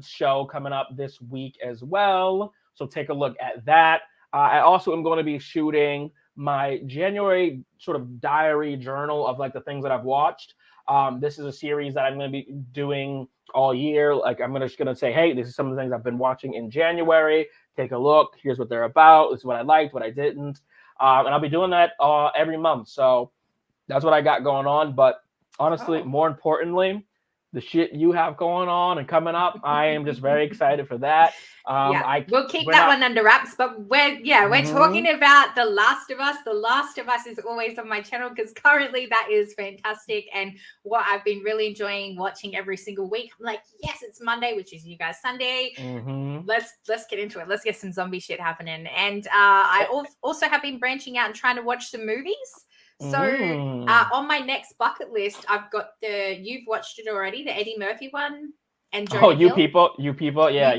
show coming up this week as well. So take a look at that. I also am going to be shooting my January sort of diary journal of like the things that I've watched. This is a series that I'm going to be doing all year. Like I'm just going to say, hey, this is some of the things I've been watching in January. Take a look. Here's what they're about. This is what I liked, what I didn't. And I'll be doing that every month. So that's what I got going on. But honestly, more importantly, the shit you have going on and coming up, I am just very excited for that. We'll keep that one under wraps, but we're talking about The Last of Us. The Last of Us is always on my channel because currently that is fantastic and what I've been really enjoying watching every single week. I'm like, yes, it's Monday, which is you guys Sunday. Let's get into it. Let's get some zombie shit happening. And I also have been branching out and trying to watch some movies. So on my next bucket list, I've got you've watched it already, the Eddie Murphy one. And Jonah Hill. You people, yeah.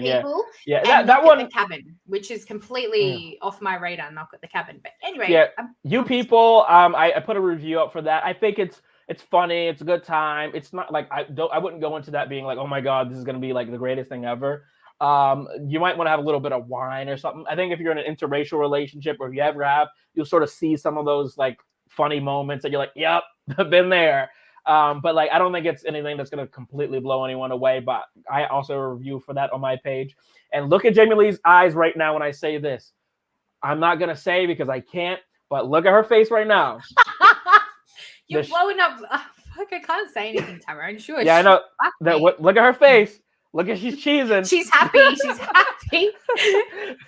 That one, The Cabin, which is completely off my radar. Knock at the Cabin, but anyway, You People. I put a review up for that. I think it's It's funny. It's a good time. It's not like I wouldn't go into that being like, oh my god, this is gonna be like the greatest thing ever. You might want to have a little bit of wine or something. I think if you're in an interracial relationship, or if you ever have, you'll sort of see some of those like funny moments that you're like, yep, I've been there. But like, I don't think it's anything that's going to completely blow anyone away. But I also review for that on my page. And look at Jamie Lee's eyes right now when I say this. I'm not going to say because I can't, but look at her face right now. You're blowing up. Fuck, I can't say anything, Tyrone. Sure. Yeah, I know. Look at her face. Look at she's cheesing. She's happy. She's happy.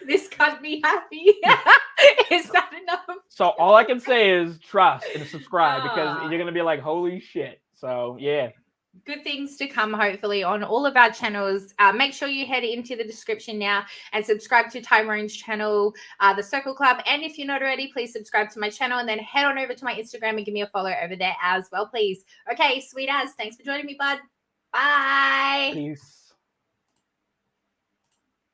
This can't be happy. Is that enough? So all I can say is trust and subscribe because you're going to be like, holy shit. So yeah. Good things to come, hopefully, on all of our channels. Make sure you head into the description now and subscribe to Tyrone's channel, The Circle Club. And if you're not already, please subscribe to my channel and then head on over to my Instagram and give me a follow over there as well, please. Okay, sweet as. Thanks for joining me, bud. Bye. Peace.